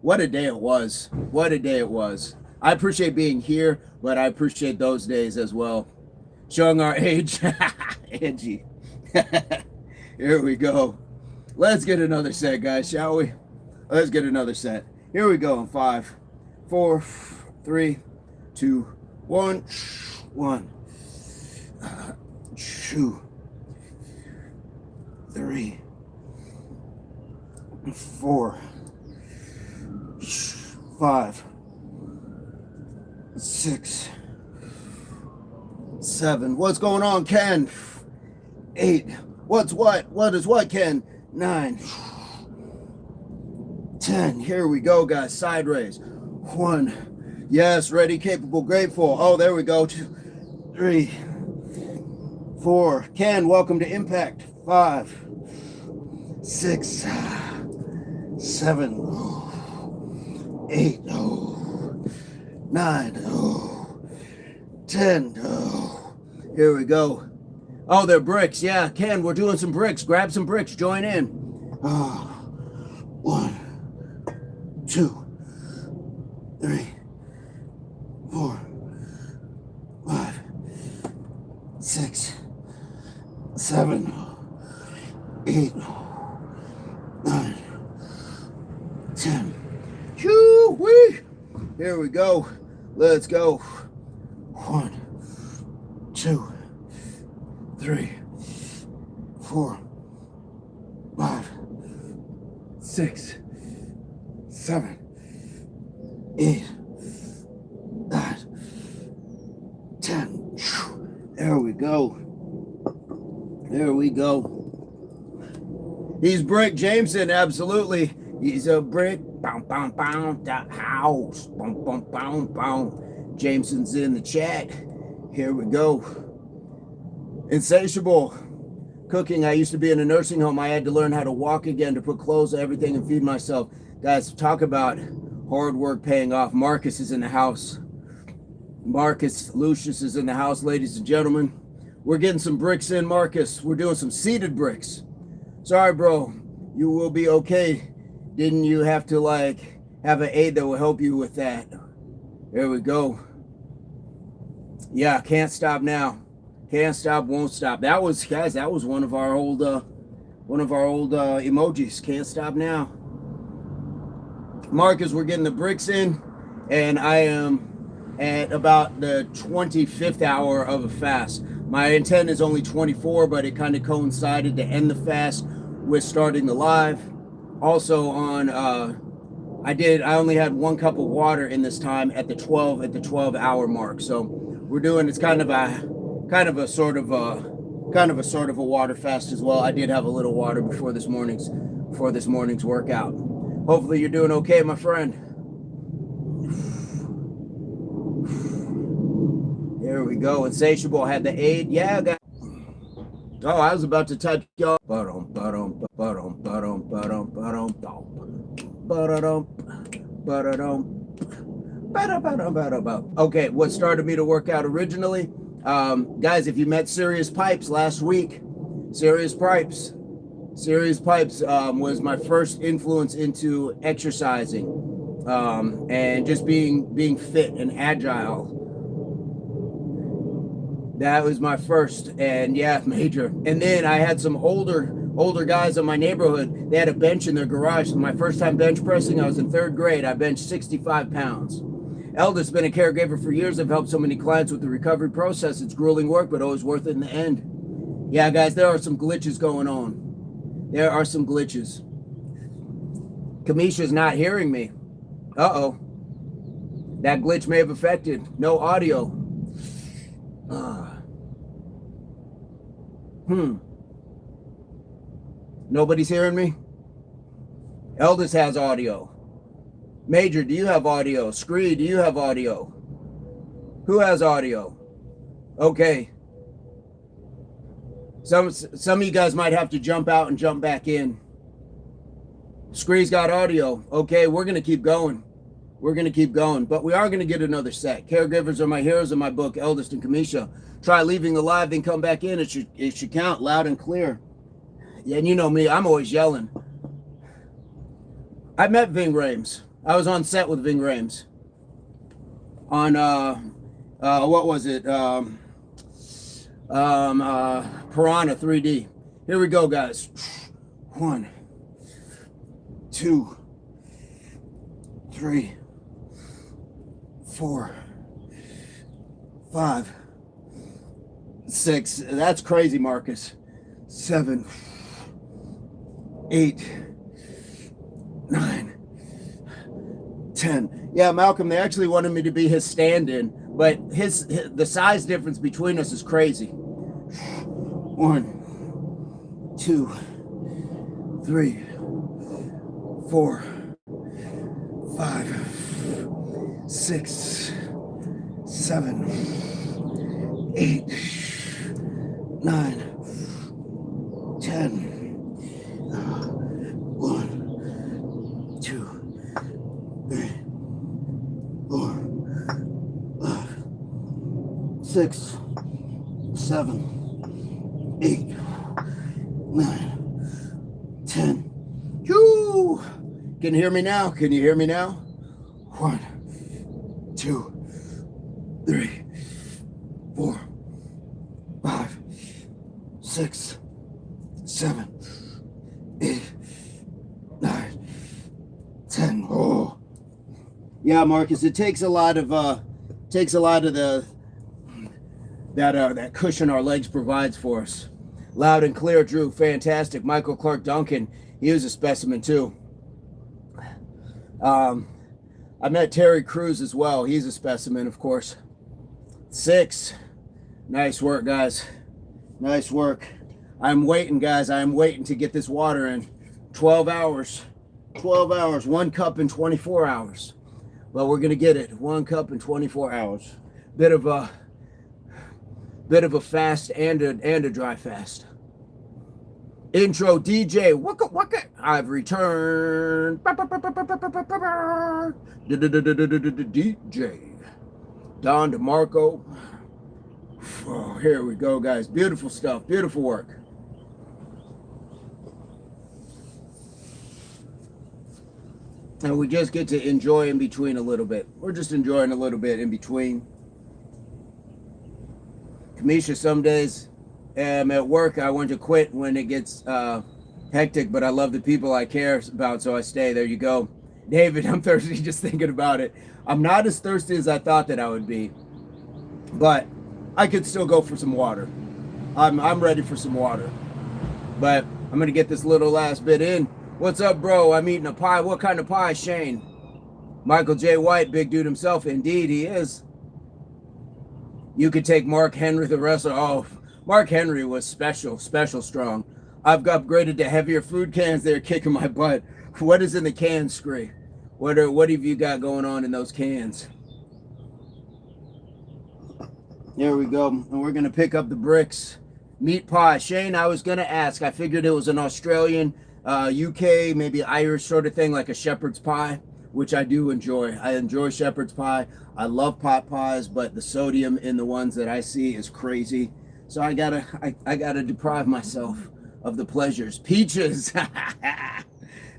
what a day it was. What a day it was. I appreciate being here, but I appreciate those days as well. Showing our age. Angie. Here we go. Let's get another set, guys, shall we? Let's get another set. Here we go in 5, 4, 3, 2, 1. 1, 2, 3, 4, 5, 6, 7. What's going on, Ken? 8. What's what? What is what, Ken? 9. 10. Here we go, guys. Side raise. 1. Yes, ready, capable, grateful. Oh, there we go. 2, 3, 4. Ken, welcome to Impact. 5, 6, 7, 8, 9, 10. Here we go. Oh, they're bricks. Yeah, Ken, we're doing some bricks. Grab some bricks. Join in. 1, 2, 3, 4, 5, 6, 7, 8, 9, 10. Whoo-wee! Here we go. Let's go. 1, 2, 3, 4, 5, 6, 7, 8, 9, 10. There we go. There we go. He's Brick Jameson, absolutely. He's a brick. Bow, bow, bow, that house. Bow, bow, bow, bow. Jameson's in the chat. Here we go. Insatiable. Cooking. I used to be in a nursing home. I had to learn how to walk again, to put clothes on everything and feed myself. Guys, talk about hard work paying off. Marcus is in the house. Marcus Lucius is in the house, ladies and gentlemen. We're getting some bricks in, Marcus. We're doing some seeded bricks. Sorry, bro. You will be okay. Didn't you have to, like, have an aide that will help you with that? There we go. Yeah, can't stop now. Can't stop, won't stop. That was, guys, that was one of our old emojis. Can't stop now. Marcus, we're getting the bricks in, and I am at about the 25th hour of a fast. My intent is only 24, but it kind of coincided to end the fast with starting the live. Also on, I only had 1 cup of water in this time at the 12 hour mark. So we're doing, it's kind of a sort of a water fast as well. I did have a little water before this morning's workout. Hopefully you're doing okay, my friend. There we go. Insatiable had the aid. Yeah, guys. Oh, I was about to type y'all. Okay, what started me to work out originally? Guys, if you met Serious Pipes last week, Serious Pipes was my first influence into exercising and just being fit and agile. That was my first, and yeah, major. And then I had some older guys in my neighborhood. They had a bench in their garage. My first time bench pressing, I was in 3rd grade. I benched 65 pounds. Eldest, been a caregiver for years. I've helped so many clients with the recovery process. It's grueling work, but always worth it in the end. Yeah, guys, there are some glitches going on. There are some glitches. Kamisha's not hearing me. Uh-oh. That glitch may have affected. No audio. Nobody's hearing me? Eldest has audio. Major, do you have audio? Scree, do you have audio? Who has audio? Okay. Some of you guys might have to jump out and jump back in. Scree's got audio. Okay, we're going to keep going. We're going to keep going, but we are going to get another set. Caregivers are my heroes in my book, Eldest and Kamisha. Try leaving the live, then come back in. It should count loud and clear. Yeah, and you know me, I'm always yelling. I met Ving Rhames. I was on set with Ving Rhames. On, what was it? Piranha 3D. Here we go, guys. 1, 2, 3, 4, 5, 6. That's crazy, Marcus. 7, 8, 9, 10. Yeah, Malcolm, they actually wanted me to be his stand-in, but the size difference between us is crazy. 1, 2, 3, 4, 5, 6, 7, 8, 9, 10. 1, 2, 3, 4, 5, 6, 7, 8, 9, 10. Yoo! Can you hear me now? Can you hear me now? 1, 2, 3, 4, 5, 6, 7, 8, 9, 10. Oh, yeah, Marcus. It takes a lot of that cushion our legs provides for us. Loud and clear, Drew. Fantastic. Michael Clark Duncan. He was a specimen too. I met Terry Crews as well. He's a specimen, of course. 6. Nice work, guys. Nice work. I'm waiting, guys. I'm waiting to get this water in. 12 hours. 12 hours. 1 cup in 24 hours. But we're going to get it. 1 cup in 24 hours. Bit of a fast and a dry fast. Intro DJ. Waka waka. I've returned. DJ. Don DeMarco. Oh, here we go, guys. Beautiful stuff. Beautiful work. And we just get to enjoy in between a little bit. We're just enjoying a little bit in between. Kamisha, some days at work, I want to quit when it gets hectic, but I love the people I care about, so I stay. There you go. David, I'm thirsty just thinking about it. I'm not as thirsty as I thought that I would be, but I could still go for some water. I'm ready for some water, but I'm going to get this little last bit in. What's up, bro? I'm eating a pie. What kind of pie, Shane? Michael J. White, big dude himself. Indeed, he is. You could take Mark Henry, the wrestler. Oh, Mark Henry was special strong. I've upgraded to heavier food cans. They're kicking my butt. What is in the cans, Scree? What have you got going on in those cans? There we go. And we're going to pick up the bricks. Meat pie. Shane, I was going to ask. I figured it was an Australian, UK, maybe Irish sort of thing, like a shepherd's pie, which I do enjoy. I enjoy shepherd's pie. I love pot pies, but the sodium in the ones that I see is crazy. So I gotta deprive myself of the pleasures. Peaches.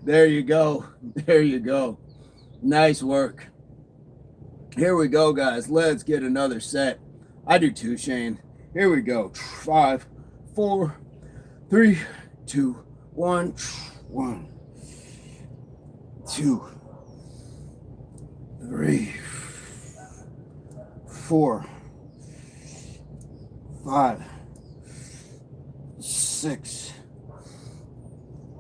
There you go. There you go. Nice work. Here we go, guys. Let's get another set. I do too, Shane. Here we go. 5, 4, 3, 2, 1. 1, 2, 3, 4, 5, 6,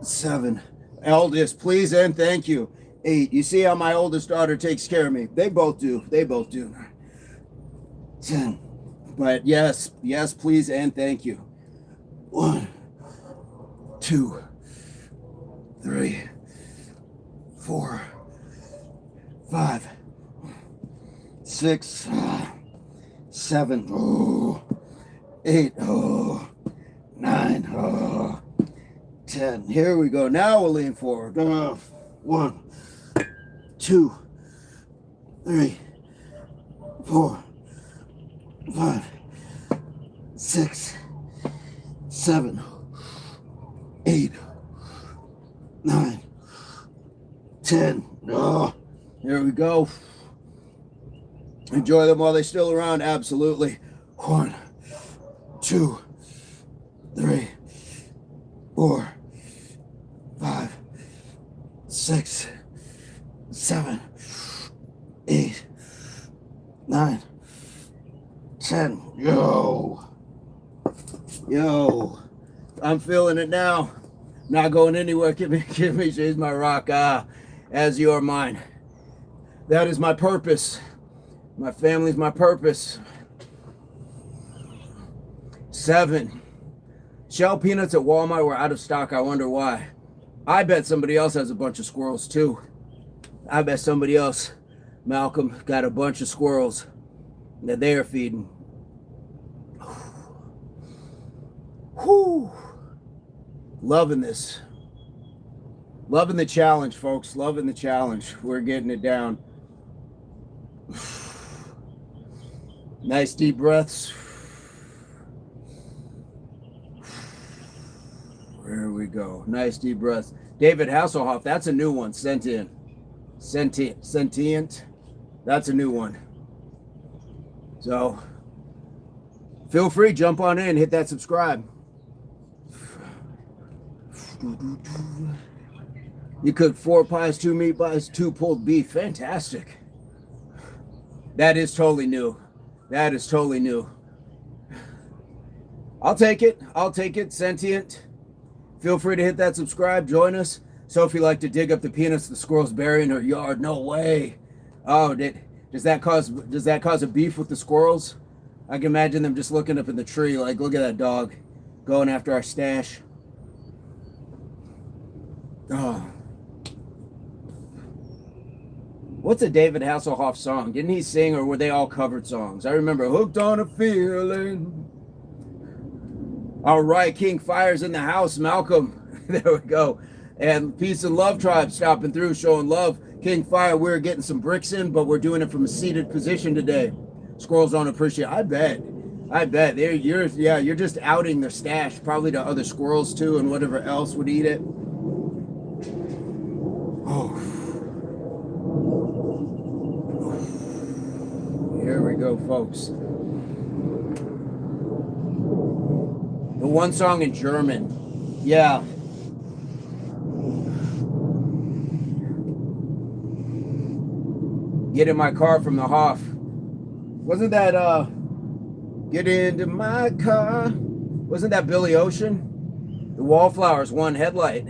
7. Eldest, please and thank you. 8. You see how my oldest daughter takes care of me. They both do. They both do. 10. But yes, please and thank you. 1, 2, 3, 4, 5, 6, 7, 8, 9, 10. Here we go. Now we'll lean forward. 1, 2, 3, 4, 5, 6, 7, 8, 9, 10. Here we go. Enjoy them while they're still around. Absolutely. 1, 2, 3, 4, 5, 6, 7, 8, 9, 10. Yo. I'm feeling it now. Not going anywhere. Give me, she's my rock. As you are mine. That is my purpose. My family's my purpose. 7. Shell peanuts at Walmart were out of stock. I wonder why. I bet somebody else has a bunch of squirrels too. I bet somebody else, Malcolm, got a bunch of squirrels that they are feeding. Whew. Loving this. Loving the challenge, folks. Loving the challenge. We're getting it down. Nice deep breaths. There we go. Nice deep breaths. David Hasselhoff, that's a new one. Sentient. That's a new one. So feel free, jump on in, hit that subscribe. You cooked 4 pies, 2 meat pies, 2 pulled beef. Fantastic. That is totally new. That is totally new. I'll take it. I'll take it. Sentient. Feel free to hit that subscribe. Join us. Sophie liked to dig up the peanuts the squirrels bury in her yard. No way. Oh, does that cause a beef with the squirrels? I can imagine them just looking up in the tree like, look at that dog going after our stash. Oh. What's a David Hasselhoff song? Didn't he sing, or were they all covered songs? I remember Hooked on a Feeling. All right, King Fire's in the house, Malcolm. There we go. And Peace and Love Tribe stopping through, showing love. King Fire, we're getting some bricks in, but we're doing it from a seated position today. Squirrels don't appreciate it. I bet. You're just outing their stash, probably to other squirrels too, and whatever else would eat it. Oh. Here we go, folks. The one song in German. Yeah. Get in my car from the Hoff. Wasn't that Get into my car? Wasn't that Billy Ocean? The Wallflowers, one headlight.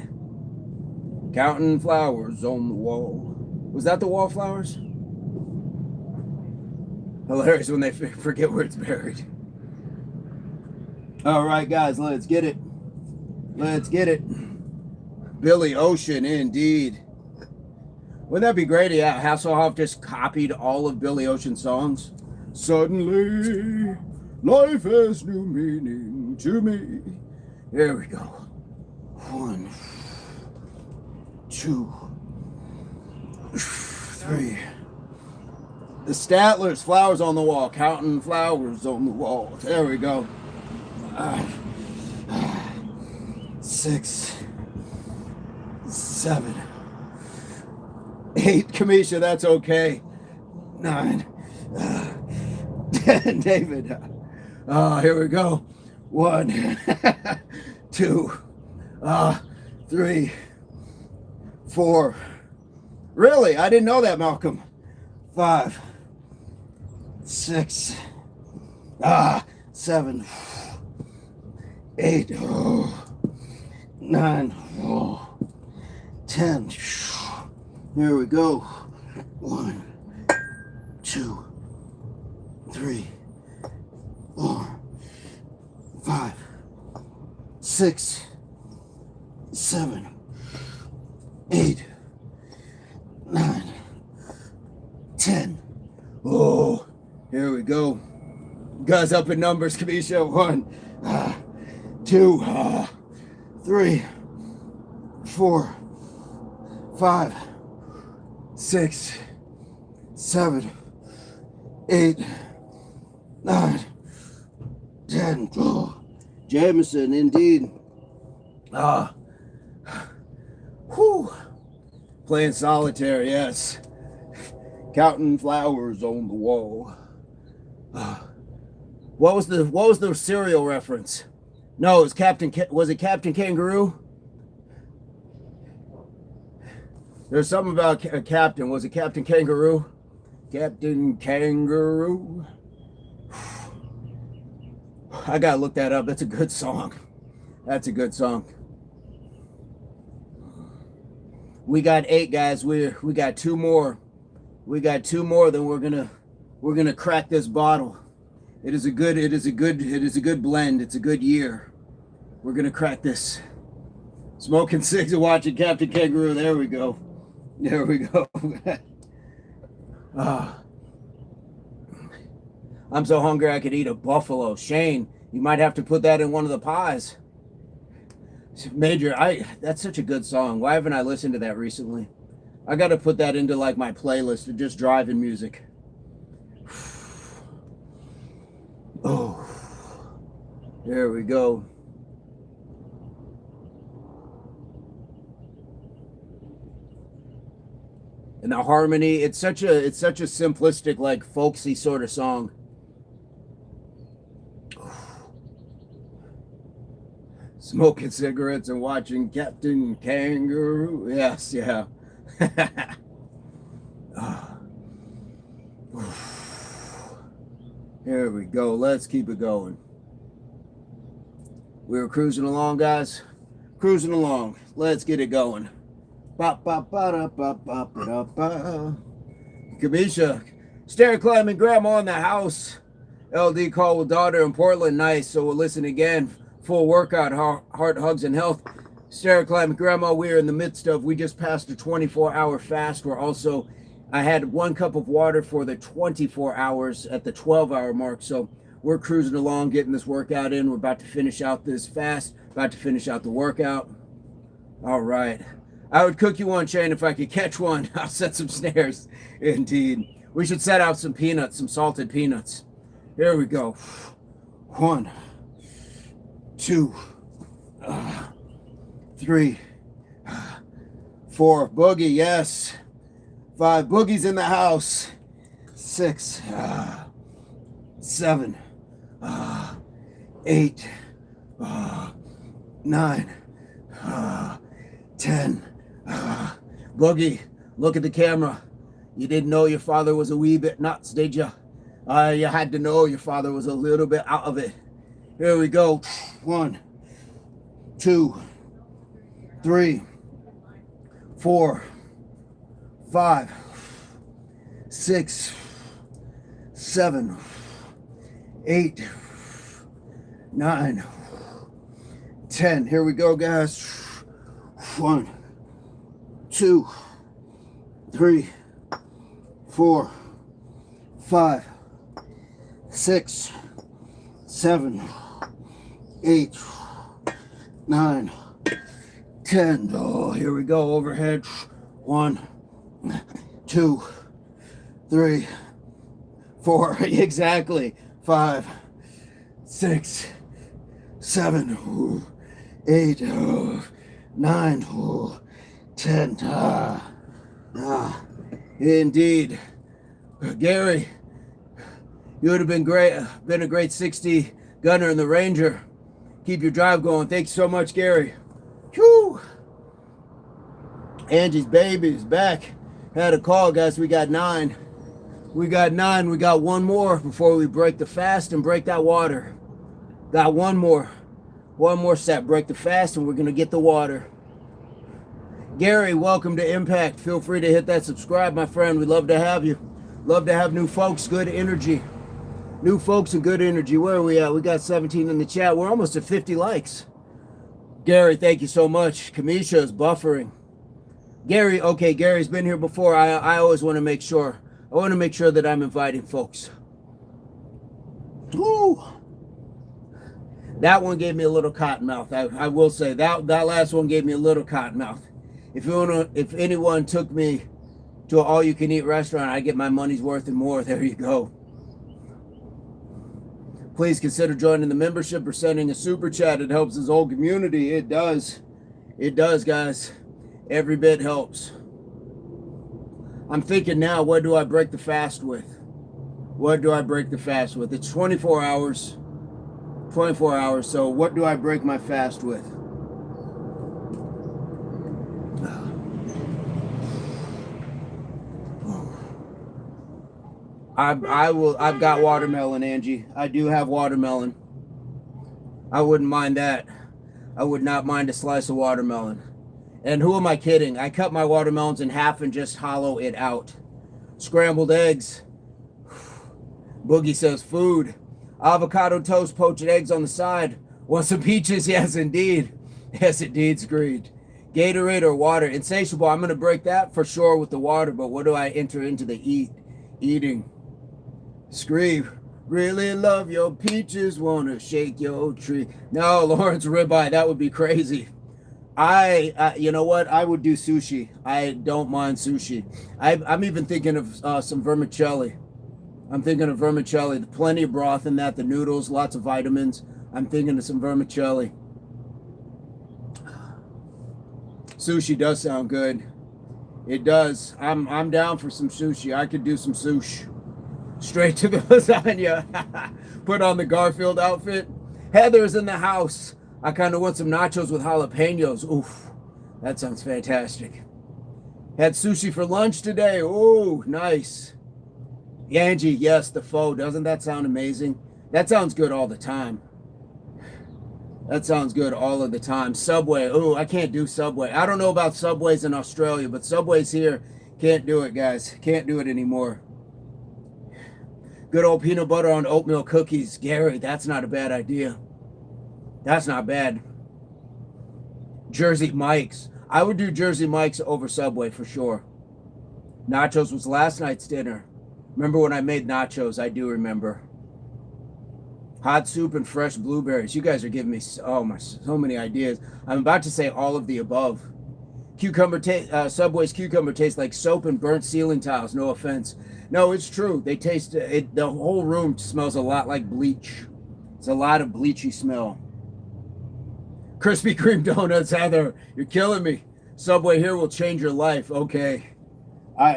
Counting flowers on the wall. Was that the Wallflowers? Hilarious when they forget where it's buried. All right, guys, let's get it. Let's get it. Billy Ocean, indeed. Wouldn't that be great? Yeah, Hasselhoff just copied all of Billy Ocean's songs. Suddenly, life has new meaning to me. There we go. 1, 2, 3. The Statlers, Flowers on the Wall, counting flowers on the wall. There we go. 6, 7, 8. Kamisha, that's okay. 9, 10. David. Here we go. 1, 2, 3, 4. Really? I didn't know that, Malcolm. 5, 6, 7, 8, 9, 10. Here we go. 1, 2, 3, 4, 5, 6, 7, 8, 9, 10. Oh, here we go. Guys up in numbers, Kamisha. 1, 2, 3, 4, 5, 6, 7, 8, 9, 10. Oh, Jameson, indeed. Whew. Playing solitaire, yes. Counting flowers on the wall. What was the cereal reference? No, it was was it Captain Kangaroo? There's something about a captain. Was it Captain Kangaroo? Captain Kangaroo. I gotta look that up. That's a good song. That's a good song. We got 8, guys. We got 2 more. We got 2 more. Then we're gonna crack this bottle. It is a good blend. It's a good year. We're gonna crack this. Smoking cigs and watching Captain Kangaroo. There we go. There we go. I'm so hungry I could eat a buffalo. Shane, you might have to put that in one of the pies. Major, that's such a good song. Why haven't I listened to that recently? I got to put that into like my playlist of just driving music. Oh, there we go. And the harmony, it's such a simplistic, like folksy sort of song. Smoking cigarettes and watching Captain Kangaroo. Yes, yeah. Here we go. Let's keep it going. We were cruising along, guys. Cruising along. Let's get it going. Ba ba ba da ba ba ba da ba. Kamisha, stair climbing grandma in the house. LD call with daughter in Portland. Nice. So we'll listen again. Full workout, heart, hugs, and health. Stair climbing grandma, we are in the midst of, we just passed a 24-hour fast. We're also, I had 1 cup of water for the 24 hours at the 12-hour mark. So we're cruising along, getting this workout in. We're about to finish out this fast, about to finish out the workout. All right. I would cook you one, Shane, if I could catch one. I'll set some snares. Indeed. We should set out some peanuts, some salted peanuts. Here we go. 1, 2, 3, 4. Boogie, yes. 5. Boogie's in the house. 6, 7, 8, 9, 10. Boogie, look at the camera. You didn't know your father was a wee bit nuts, did you? You had to know your father was a little bit out of it. Here we go. 1, 2, 3, 4, 5, 6, 7, 8, 9, 10. Here we go, guys. 1, 2, 3, 4, 5, 6, 7, 8, 9, 10. Oh, here we go. Overhead. 1, 2, 3, 4. Exactly. 5, 6, 7, 8, 9, 10. Indeed. Gary, you would have been a great 60 gunner in the Ranger. Keep your drive going. Thank you so much, Gary. Whew. Angie's baby is back. Had a call, guys. We got 9. We got 9. We got 1 more before we break the fast and break that water. Got 1 more. 1 more set. Break the fast and we're going to get the water. Gary, welcome to Impact. Feel free to hit that subscribe, my friend. We'd love to have you. Love to have new folks, good energy. New folks and good energy. Where are we at? We got 17 in the chat. We're almost at 50 likes. Gary, thank you so much. Kamisha is buffering. Gary, okay, Gary's been here before. I always want to make sure. I want to make sure that I'm inviting folks. Woo! That one gave me a little cotton mouth. I will say that last one gave me a little cotton mouth. If anyone took me to an all-you-can-eat restaurant, I get my money's worth and more. There you go. Please consider joining the membership or sending a super chat. It helps this whole community. It does. It does, guys. Every bit helps. I'm thinking now, what do I break the fast with? What do I break the fast with? It's 24 hours. 24 hours. So what do I break my fast with? I've got watermelon, Angie. I do have watermelon. I wouldn't mind that. I would not mind a slice of watermelon. And who am I kidding? I cut my watermelons in half and just hollow it out. Scrambled eggs. Boogie says food. Avocado toast, poached eggs on the side. Want some peaches? Yes, indeed. Yes, indeed, Screed. Gatorade or water? Insatiable. I'm going to break that for sure with the water, but what do I enter into the eating? Scream. Really love your peaches, wanna shake your tree. No, Lawrence ribeye, that would be crazy. You know what? I would do sushi. I don't mind sushi. I'm even thinking of some vermicelli. I'm thinking of vermicelli. Plenty of broth in that, the noodles, lots of vitamins. I'm thinking of some vermicelli. Sushi does sound good. It does. I'm down for some sushi. I could do some sushi. Straight to the lasagna. Put on the Garfield outfit. Heather's in the house. I kind of want some nachos with jalapenos. Oof, that sounds fantastic. Had sushi for lunch today. Ooh, nice. Angie, yes, the pho. Doesn't that sound amazing? That sounds good all the time. That sounds good all of the time. Subway. Oh, I can't do Subway. I don't know about Subways in Australia, but Subways here, can't do it, guys. Can't do it anymore. Good old peanut butter on oatmeal cookies. Gary, that's not a bad idea. That's not bad. Jersey Mike's. I would do Jersey Mike's over Subway for sure. Nachos was last night's dinner. Remember when I made nachos? I do remember. Hot soup and fresh blueberries. You guys are giving me so many ideas. I'm about to say all of the above. Subway's cucumber tastes like soap and burnt ceiling tiles. No offense. No, it's true. They taste it. The whole room smells a lot like bleach. It's a lot of bleachy smell. Krispy Kreme donuts, Heather. You're killing me. Subway here will change your life. Okay.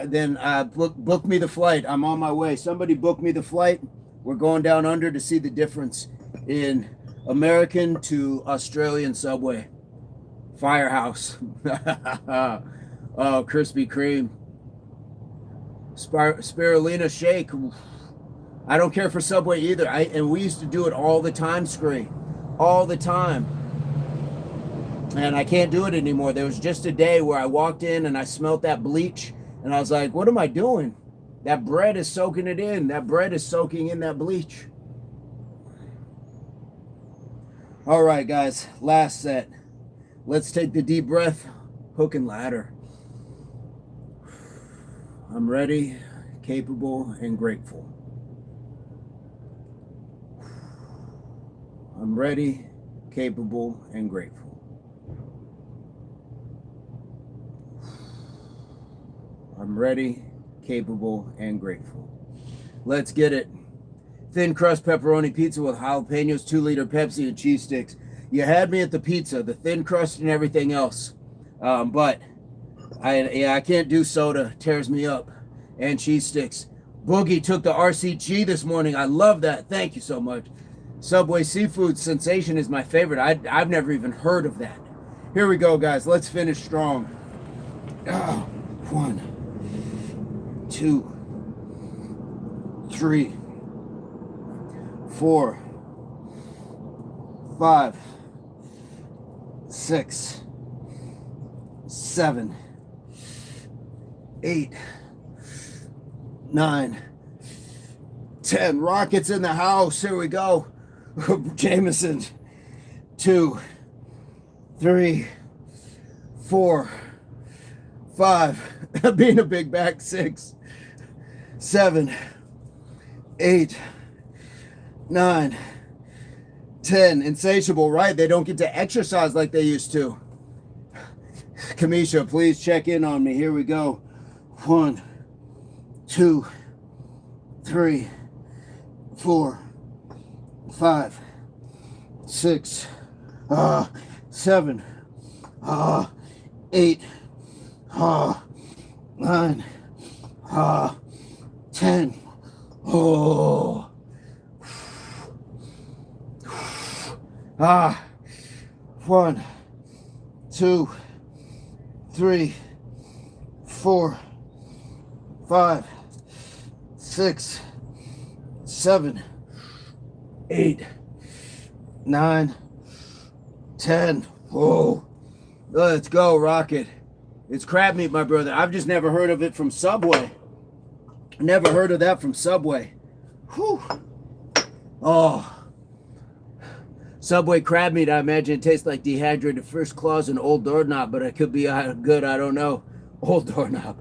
Then book me the flight. I'm on my way. Somebody book me the flight. We're going down under to see the difference in American to Australian Subway. Firehouse. Oh, Krispy Kreme. Spirulina shake. I don't care for Subway either. And we used to do it all the time, Scree. All the time. And I can't do it anymore. There was just a day where I walked in and I smelled that bleach. And I was like, what am I doing? That bread is soaking it in. That bread is soaking in that bleach. All right, guys. Last set. Let's take the deep breath. Hook and ladder. I'm ready, capable, and grateful. I'm ready, capable, and grateful. I'm ready, capable, and grateful. Let's get it. Thin crust pepperoni pizza with jalapenos, 2-liter Pepsi, and cheese sticks. You had me at the pizza, the thin crust and everything else. But I can't do soda. Tears me up. And cheese sticks. Boogie took the RCG this morning. I love that. Thank you so much. Subway Seafood Sensation is my favorite. I've never even heard of that. Here we go, guys. Let's finish strong. 1, 2, 3, 4, 5, 6, 7, 8, 9, 10. Rockets in the house. Here we go. Jameson. 2, 3, 4, 5. Being a big back. 6, 7, 8, 9, 10. Insatiable, right? They don't get to exercise like they used to. Kamisha, please check in on me. Here we go. 1, 2, 3, 4, 5, 6, 7, 8, 9, 10. Oh. 1, 2, 3, 4, 5, 6, 7, 8, 9, 10. Whoa. Let's go, Rocket. It's crab meat, my brother. I've just never heard of it from Subway. Never heard of that from Subway. Whew. Oh. Subway crab meat, I imagine it tastes like dehydrated fish claws and old doorknob, but it could be good. I don't know. Old doorknob.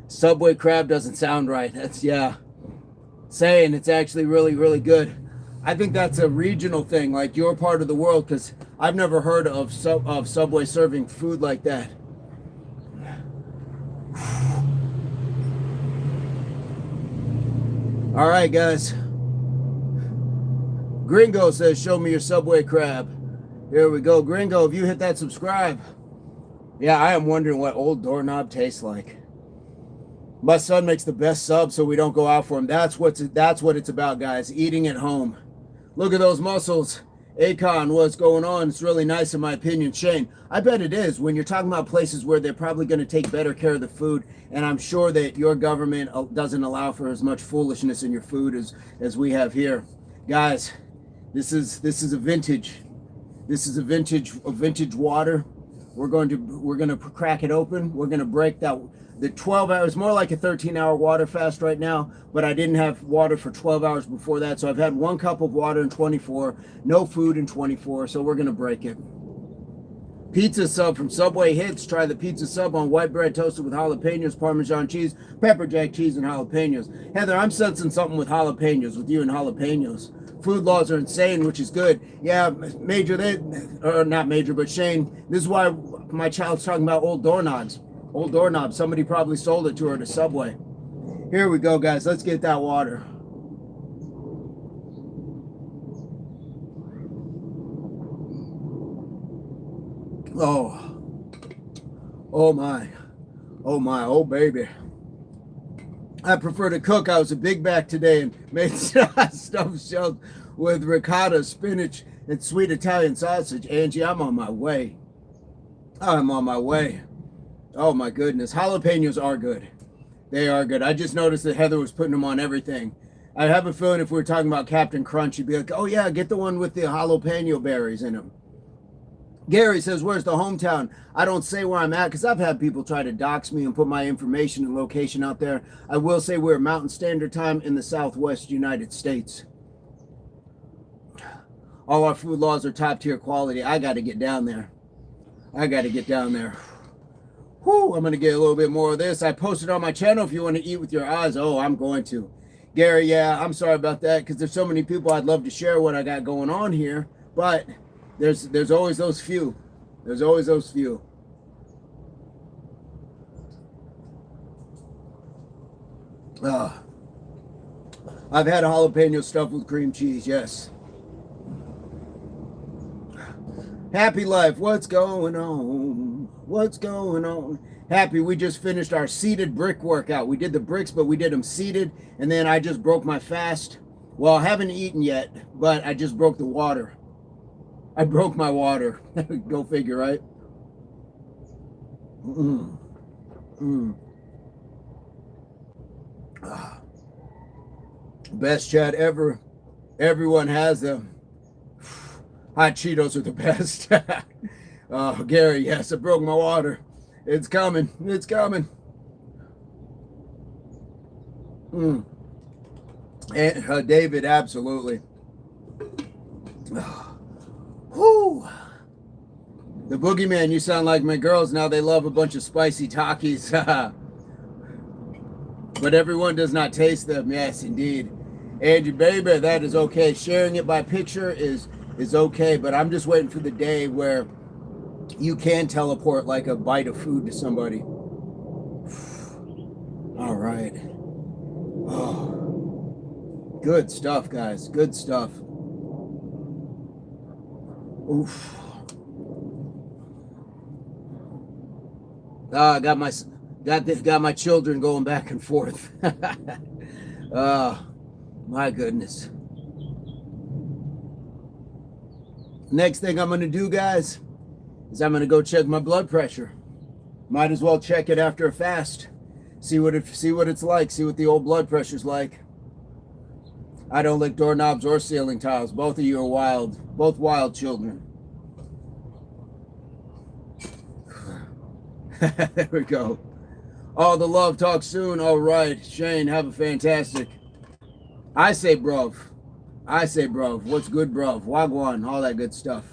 Subway crab doesn't sound right. That's, yeah. Saying it's actually really, really good. I think that's a regional thing, like your part of the world, because I've never heard of Subway serving food like that. All right, guys. Gringo says, show me your Subway crab. Here we go. Gringo, if you hit that subscribe. Yeah, I am wondering what old doorknob tastes like. My son makes the best sub, so we don't go out for him. That's what it's about, guys. Eating at home. Look at those muscles. Akon, what's going on? It's really nice in my opinion. Shane, I bet it is when you're talking about places where they're probably going to take better care of the food. And I'm sure that your government doesn't allow for as much foolishness in your food as we have here. Guys, this is a vintage. This is a vintage water. We're going to crack it open. We're going to break the 12 hours, more like a 13-hour water fast right now, but I didn't have water for 12 hours before that. So I've had 1 cup of water in 24, no food in 24. So we're going to break it. Pizza sub from Subway Hits. Try the pizza sub on white bread toasted with jalapenos, Parmesan cheese, pepper jack cheese, and jalapenos. Heather, I'm sensing something with jalapenos, with you and jalapenos. Food laws are insane, which is good. Yeah, Major, or not Major, but Shane, this is why my child's talking about old doorknobs. Old doorknobs. Somebody probably sold it to her at a Subway. Here we go, guys. Let's get that water. Oh my, oh baby. I prefer to cook. I was a big back today and made stuffed shells with ricotta, spinach, and sweet Italian sausage. Angie, I'm on my way. I'm on my way. Oh my goodness. Jalapenos are good. They are good. I just noticed that Heather was putting them on everything. I have a feeling if we were talking about Captain Crunch, you'd be like, oh yeah, get the one with the jalapeno berries in them. Gary says, where's the hometown? I don't say where I'm at because I've had people try to dox me and put my information and location out there. I will say we're Mountain Standard Time in the Southwest United States. All our food laws are top tier quality. I got to get down there. I got to get down there. Whew, I'm going to get a little bit more of this. I posted on my channel if you want to eat with your eyes. Oh, I'm going to. Gary, yeah, I'm sorry about that because there's so many people I'd love to share what I got going on here. But there's always those few. There's always those few. I've had a jalapeno stuffed with cream cheese, yes. Happy life, what's going on? What's going on? Happy, we just finished our seated brick workout. We did the bricks, but we did them seated, and then I just broke my fast. Well, I haven't eaten yet, but I just broke the water. I broke my water. Go figure, right? Best chat ever. Everyone has them. Hot Cheetos are the best. Oh, Gary, yes, I broke my water. It's coming. It's coming. And David, absolutely. Whew. The boogeyman, you sound like my girls now. They love a bunch of spicy Takis. But everyone does not taste them. Yes, indeed. Angie, baby, that is okay. Sharing it by picture is okay, but I'm just waiting for the day where you can teleport like a bite of food to somebody. All right. Oh. Good stuff, guys. Good stuff. Oof. I got my children going back and forth. My goodness. Next thing I'm going to do, guys, is I'm going to go check my blood pressure. Might as well check it after a fast. See what it's like. See what the old blood pressure's like. I don't lick doorknobs or ceiling tiles. Both of you are wild. Both wild children. There we go. Oh, the love talk soon. All right. Shane, have a fantastic. I say bruv. What's good, bruv? Wagwan, all that good stuff.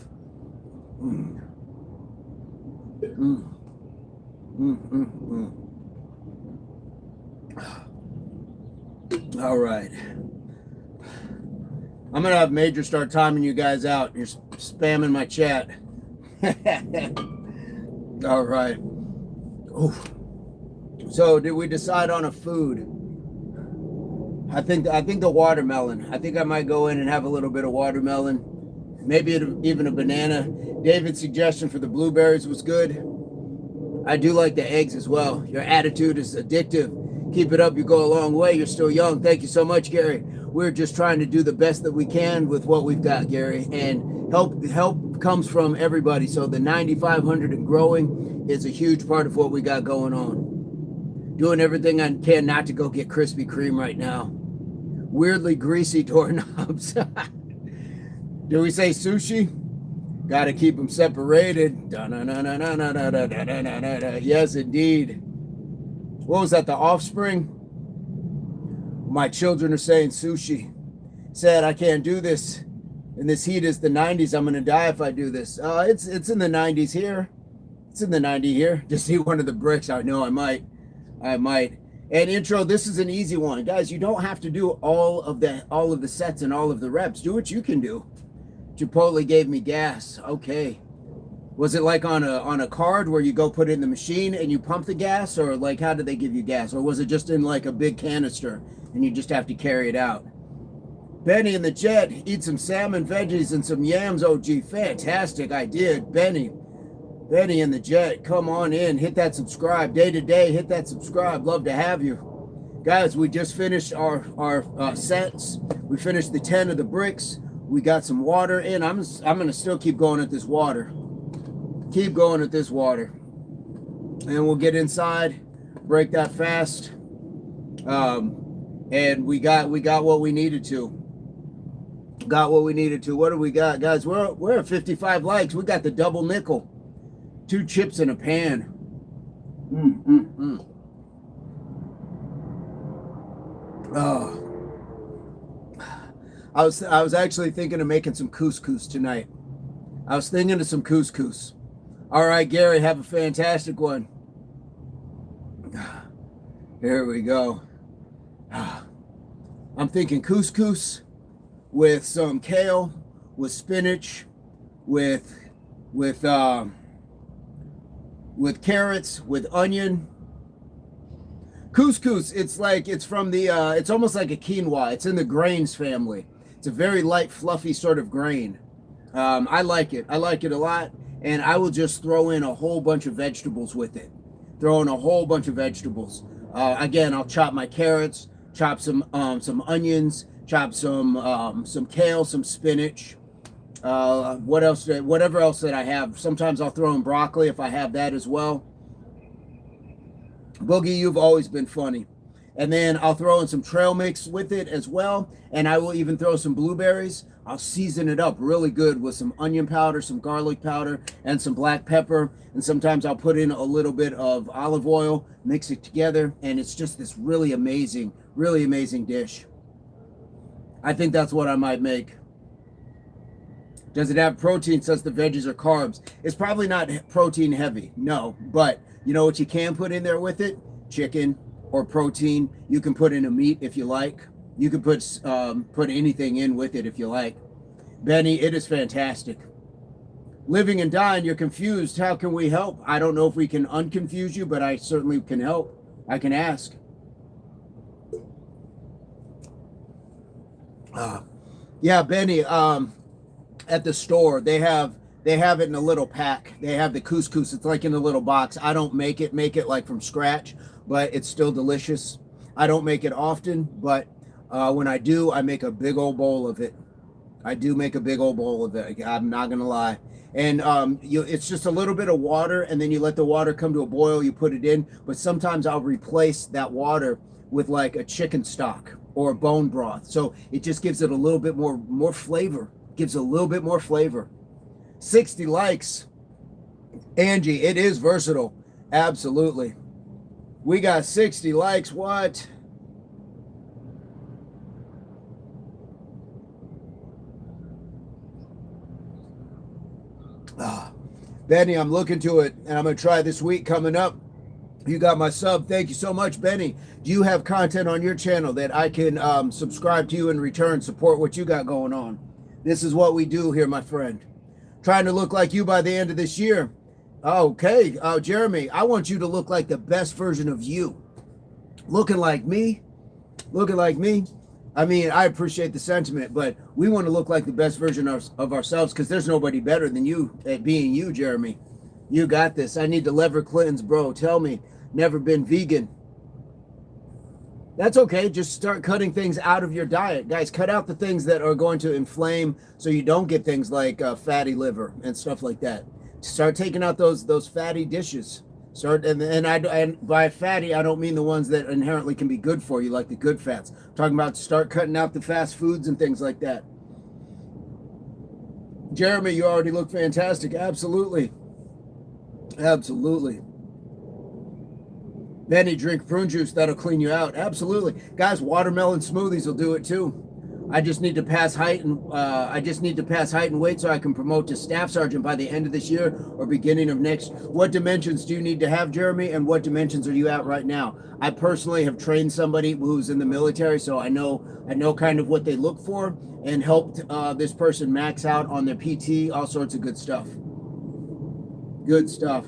All right. I'm going to have Major start timing you guys out. You're spamming my chat. All right. Ooh. So, did we decide on a food? I think the watermelon. I think I might go in and have a little bit of watermelon. Maybe even a banana. David's suggestion for the blueberries was good. I do like the eggs as well. Your attitude is addictive. Keep it up. You go a long way. You're still young. Thank you so much, Gary. We're just trying to do the best that we can with what we've got, Gary. And help comes from everybody. So the 9,500 and growing is a huge part of what we got going on. Doing everything I can not to go get Krispy Kreme right now. Weirdly greasy doorknobs. Do we say sushi? Got to keep them separated. Yes, indeed. What was that, the Offspring? My children are saying sushi. Said, I can't do this. And this heat is the 90s. I'm going to die if I do this. It's in the 90s here. It's in the 90s here. Just see one of the bricks. I know I might. And intro, this is an easy one. Guys, you don't have to do all of the sets and all of the reps. Do what you can do. Chipotle gave me gas. Okay. Was it like on a card where you go put it in the machine and you pump the gas, or like how did they give you gas? Or was it just in like a big canister and you just have to carry it out? Benny in the jet, eat some salmon, veggies, and some yams. Oh, gee, fantastic. I did. Benny in the jet, come on in. Hit that subscribe. Day to day, hit that subscribe. Love to have you. Guys, we just finished our sets. We finished the 10 of the bricks. We got some water in. I'm going to still keep going at this water. Keep going at this water. And we'll get inside, break that fast. And we got what we needed to. What do we got, guys? We're at 55 likes. We got the double nickel. 2 chips in a pan. Oh. I was actually thinking of making some couscous tonight. I was thinking of some couscous. All right, Gary, have a fantastic one. Here we go. I'm thinking couscous with some kale, with spinach, with carrots, with onion. Couscous, it's almost like a quinoa. It's in the grains family. It's a very light, fluffy sort of grain. I like it. I like it a lot. And I will just throw in a whole bunch of vegetables with it. Again, I'll chop my carrots, chop some onions, chop some kale, some spinach. Whatever else that I have. Sometimes I'll throw in broccoli if I have that as well. Boogie, you've always been funny. And then I'll throw in some trail mix with it as well. And I will even throw some blueberries. I'll season it up really good with some onion powder, some garlic powder, and some black pepper. And sometimes I'll put in a little bit of olive oil, mix it together, and it's just this really amazing dish. I think that's what I might make. Does it have protein since the veggies are carbs? It's probably not protein heavy, no. But you know what you can put in there with it? Chicken or protein. You can put in a meat if you like. You can put anything in with it if you like. Benny, it is fantastic. Living and dying, you're confused. How can we help? I don't know if we can unconfuse you, but I certainly can help. I can ask. Yeah, Benny, at the store, they have it in a little pack. They have the couscous. It's like in a little box. I don't make it like from scratch, but it's still delicious. I don't make it often, but when I do, I make a big old bowl of it. I'm not gonna lie. And it's just a little bit of water, and then you let the water come to a boil. You put it in, but sometimes I'll replace that water with like a chicken stock or a bone broth. So it just gives it a little bit more flavor. Gives a little bit more flavor. 60 likes. Angie, it is versatile. Absolutely. We got 60 likes. What? Benny, I'm looking to it, and I'm going to try this week coming up. You got my sub. Thank you so much, Benny. Do you have content on your channel that I can subscribe to you in return, support what you got going on? This is what we do here, my friend. Trying to look like you by the end of this year. Okay, Jeremy, I want you to look like the best version of you. Looking like me. I mean, I appreciate the sentiment, but we want to look like the best version of ourselves, because there's nobody better than you at being you, Jeremy. You got this. I need to lever Clintons, bro. Tell me. Never been vegan. That's okay. Just start cutting things out of your diet. Guys, cut out the things that are going to inflame so you don't get things like fatty liver and stuff like that. Start taking out those fatty dishes. And by fatty, I don't mean the ones that inherently can be good for you, like the good fats. I'm talking about start cutting out the fast foods and things like that. Jeremy, you already look fantastic. Absolutely. Absolutely. Benny, drink prune juice. That'll clean you out. Absolutely. Guys, watermelon smoothies will do it too. I just need to pass height and weight so I can promote to staff sergeant by the end of this year or beginning of next. What dimensions do you need to have, Jeremy? And what dimensions are you at right now? I personally have trained somebody who's in the military, so I know kind of what they look for and helped this person max out on their PT, all sorts of good stuff. Good stuff.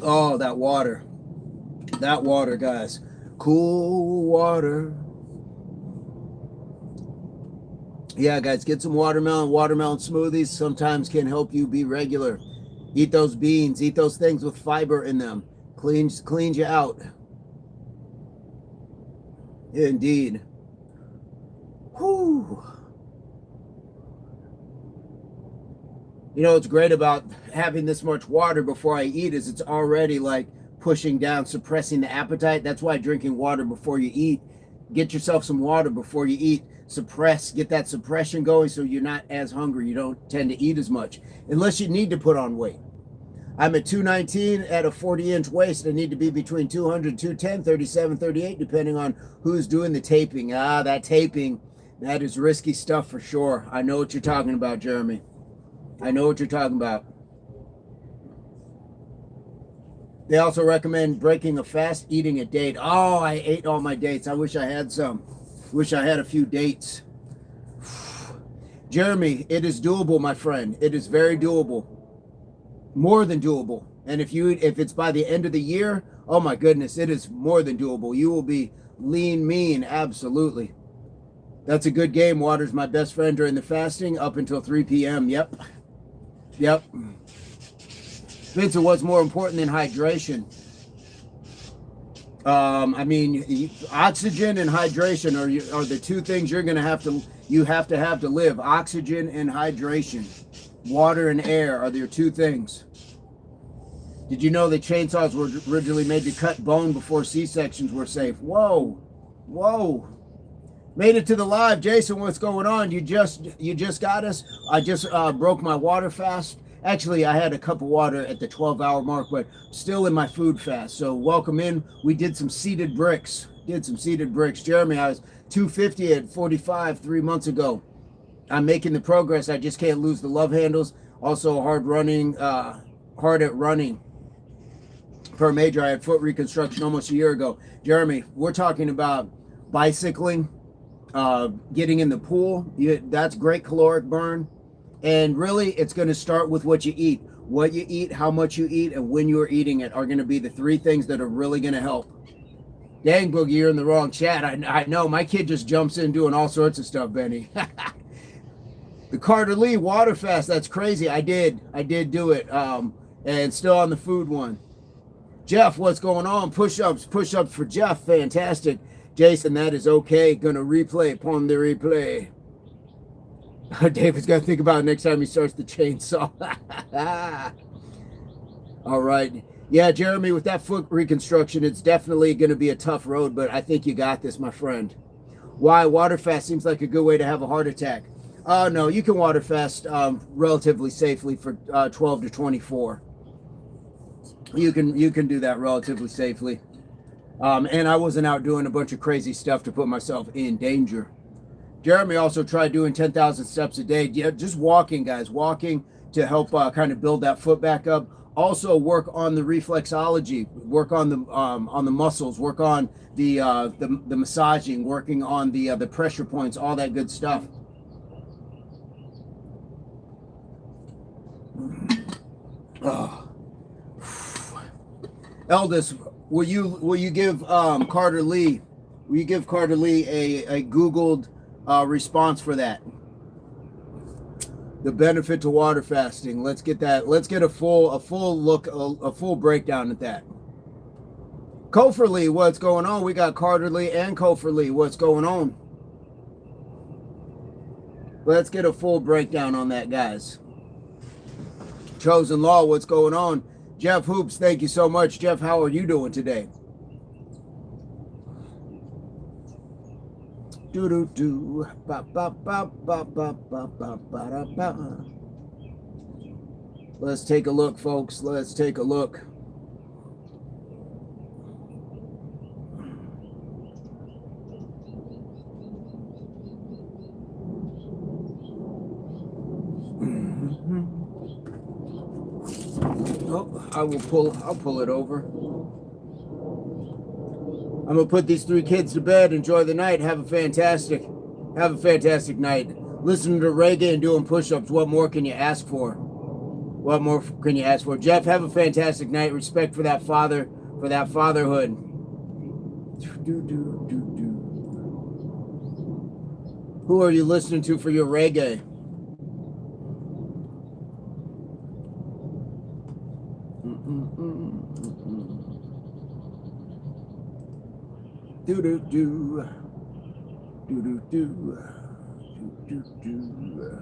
Oh, that water. That water, guys. Cool water. Yeah, guys, get some watermelon. Watermelon smoothies sometimes can help you be regular. Eat those beans. Eat those things with fiber in them. Cleans you out. Indeed. Whew. You know what's great about having this much water before I eat is it's already like pushing down, suppressing the appetite. That's why drinking water before you eat. Get yourself some water before you eat. Suppress, get that suppression going so you're not as hungry. You don't tend to eat as much unless you need to put on weight. I'm at 219 at a 40-inch waist. I need to be between 200, 210, 37, 38, depending on who's doing the taping. That taping, that is risky stuff for sure. I know what you're talking about, Jeremy. I know what you're talking about. They also recommend breaking a fast, eating a date. Oh, I ate all my dates. I wish I had some. Wish I had a few dates. Jeremy, it is doable, my friend. It is very doable. More than doable. And if it's by the end of the year, oh my goodness, it is more than doable. You will be lean, mean, absolutely. That's a good game. Water's my best friend during the fasting up until 3 p.m. Yep. Vincent, what's more important than hydration? I mean, oxygen and hydration are the two things you have to have to live. Oxygen and hydration. Water and air are your two things. Did you know that chainsaws were originally made to cut bone before C-sections were safe? Whoa. Made it to the live. Jason, what's going on? You just got us. I just broke my water fast. Actually, I had a cup of water at the 12-hour mark, but still in my food fast. So welcome in. We did some seated bricks. Jeremy, I was 250 at 45 3 months ago. I'm making the progress. I just can't lose the love handles. Also hard at running. Per major, I had foot reconstruction almost a year ago. Jeremy, we're talking about bicycling, getting in the pool. That's great caloric burn. And really, it's going to start with what you eat. What you eat, how much you eat, and when you're eating it are going to be the three things that are really going to help. Dang, Boogie, you're in the wrong chat. I know. My kid just jumps in doing all sorts of stuff, Benny. The Carter Lee water fast, that's crazy. I did do it. And still on the food one. Jeff, what's going on? Push-ups for Jeff. Fantastic. Jason, that is okay. Gonna replay upon the replay. David's got to think about it next time he starts the chainsaw. All right. Yeah, Jeremy, with that foot reconstruction, it's definitely going to be a tough road, but I think you got this, my friend. Why? Water fast seems like a good way to have a heart attack. No, you can water fast relatively safely for 12 to 24. You can do that relatively safely. And I wasn't out doing a bunch of crazy stuff to put myself in danger. Jeremy also tried doing 10,000 steps a day. Yeah, just walking, guys. Walking to help kind of build that foot back up. Also work on the reflexology. Work on the muscles. Work on the massaging. Working on the pressure points. All that good stuff. Oh. Eldest, will you give Carter Lee? Will you give Carter Lee a Googled response for that? The benefit to water fasting. Let's get that. Let's get a full look, a full breakdown at that. Kofer Lee, what's going on? We got Carter Lee and Kofer Lee. What's going on? Let's get a full breakdown on that, guys. Chosen Law, what's going on? Jeff Hoops, thank you so much. Jeff, how are you doing today? Do do do. Ba ba ba ba ba ba ba ba ba. Let's take a look, folks. Let's take a look. Oh, I'll pull it over. I'm gonna put these 3 kids to bed. Enjoy the night. Have a fantastic night. Listening to reggae and doing push-ups. What more can you ask for? What more can you ask for? Jeff, have a fantastic night. Respect for that father, for that fatherhood. Who are you listening to for your reggae? Do do do, do do do, do do do.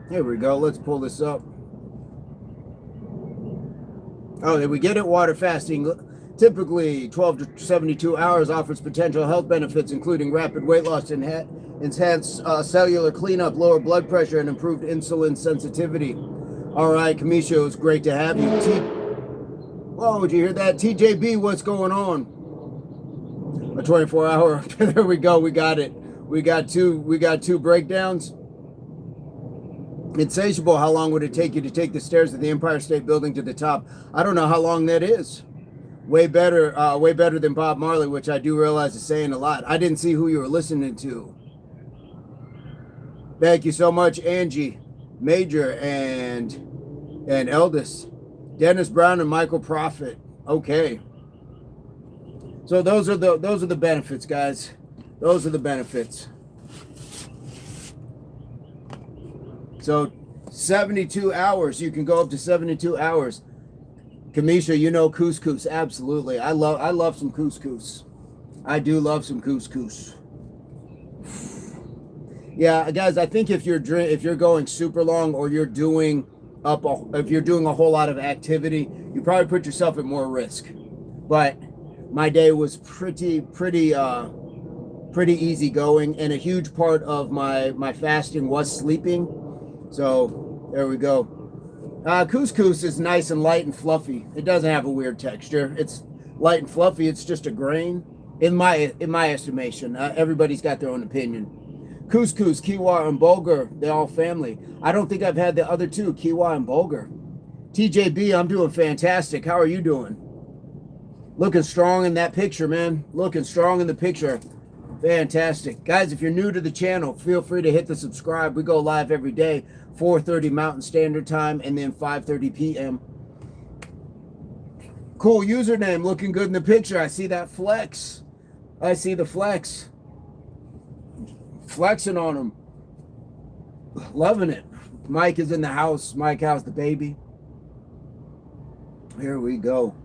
Here we go. Let's pull this up. Oh, did we get it? Water fasting, typically 12 to 72 hours, offers potential health benefits, including rapid weight loss, enhanced cellular cleanup, lower blood pressure, and improved insulin sensitivity. All right, Kamisha, it was great to have you. Whoa, did you hear that? TJB, what's going on? A 24-hour. There we go. We got it. We got two breakdowns. Insatiable, how long would it take you to take the stairs of the Empire State Building to the top? I don't know how long that is. Way better than Bob Marley, which I do realize is saying a lot. I didn't see who you were listening to. Thank you so much, Angie, Major, and Eldest, Dennis Brown, and Michael Prophet. Okay. So those are the benefits, guys. Those are the benefits. So 72 hours, you can go up to 72 hours. Kamisha, you know couscous, absolutely. I love some couscous. I do love some couscous. Yeah, guys, I think if you're going super long, or if you're doing a whole lot of activity, you probably put yourself at more risk. But my day was pretty easy going, and a huge part of my fasting was sleeping. So there we go. Couscous is nice and light and fluffy. It doesn't have a weird texture. It's light and fluffy. It's just a grain, in my estimation. Everybody's got their own opinion. Couscous, quinoa, and bulgur, they're all family. I don't think I've had the other two, quinoa and bulgur. TJB, I'm doing fantastic. How are you doing? Looking strong in that picture, man. Looking strong in the picture. Fantastic. Guys, if you're new to the channel, feel free to hit the subscribe. We go live every day, 4:30 Mountain Standard Time, and then 5:30 p.m. Cool username, looking good in the picture. I see that flex. I see the flex. Flexing on him. Loving it. Mike is in the house. Mike, how's the baby? Here we go.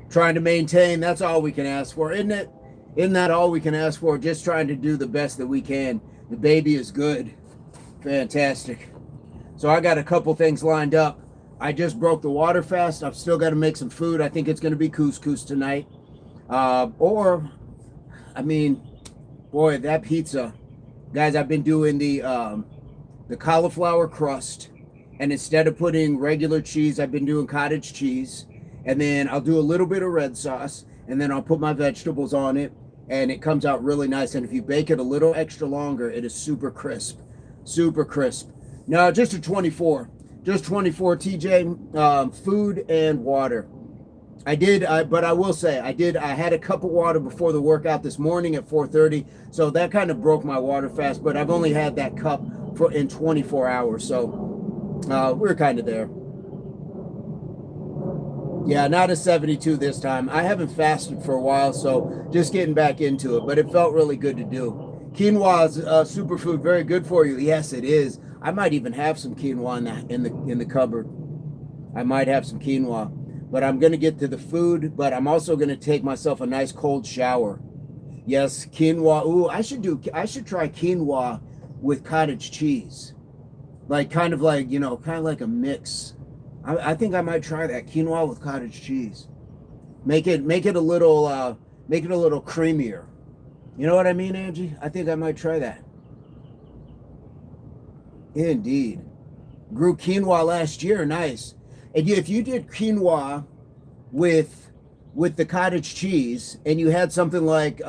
Trying to maintain, that's all we can ask for, isn't it? Isn't that all we can ask for? Just trying to do the best that we can. The baby is good. Fantastic. So I got a couple things lined up. I just broke the water fast. I've still got to make some food. I think it's going to be couscous tonight. Boy, that pizza. Guys, I've been doing the cauliflower crust. And instead of putting regular cheese, I've been doing cottage cheese. And then I'll do a little bit of red sauce, and then I'll put my vegetables on it, and it comes out really nice. And if you bake it a little extra longer, it is super crisp. Super crisp. No, just a 24. Just 24, TJ. Food and water. But I will say, I had a cup of water before the workout this morning at 4:30, so that kind of broke my water fast, but I've only had that cup in 24 hours, so we're kind of there. Yeah, not a 72 this time. I haven't fasted for a while, so just getting back into it, but it felt really good to do. Quinoa is a superfood, very good for you. Yes, it is. I might even have some quinoa in the cupboard. I might have some quinoa, but I'm going to get to the food, but I'm also going to take myself a nice cold shower. Yes, quinoa. Ooh, I should try quinoa with cottage cheese. Like kind of like, kind of like a mix. I think I might try that quinoa with cottage cheese. Make it a little creamier. You know what I mean, Angie? I think I might try that. Indeed. Grew quinoa last year, nice. And if you did quinoa with the cottage cheese, and you had something like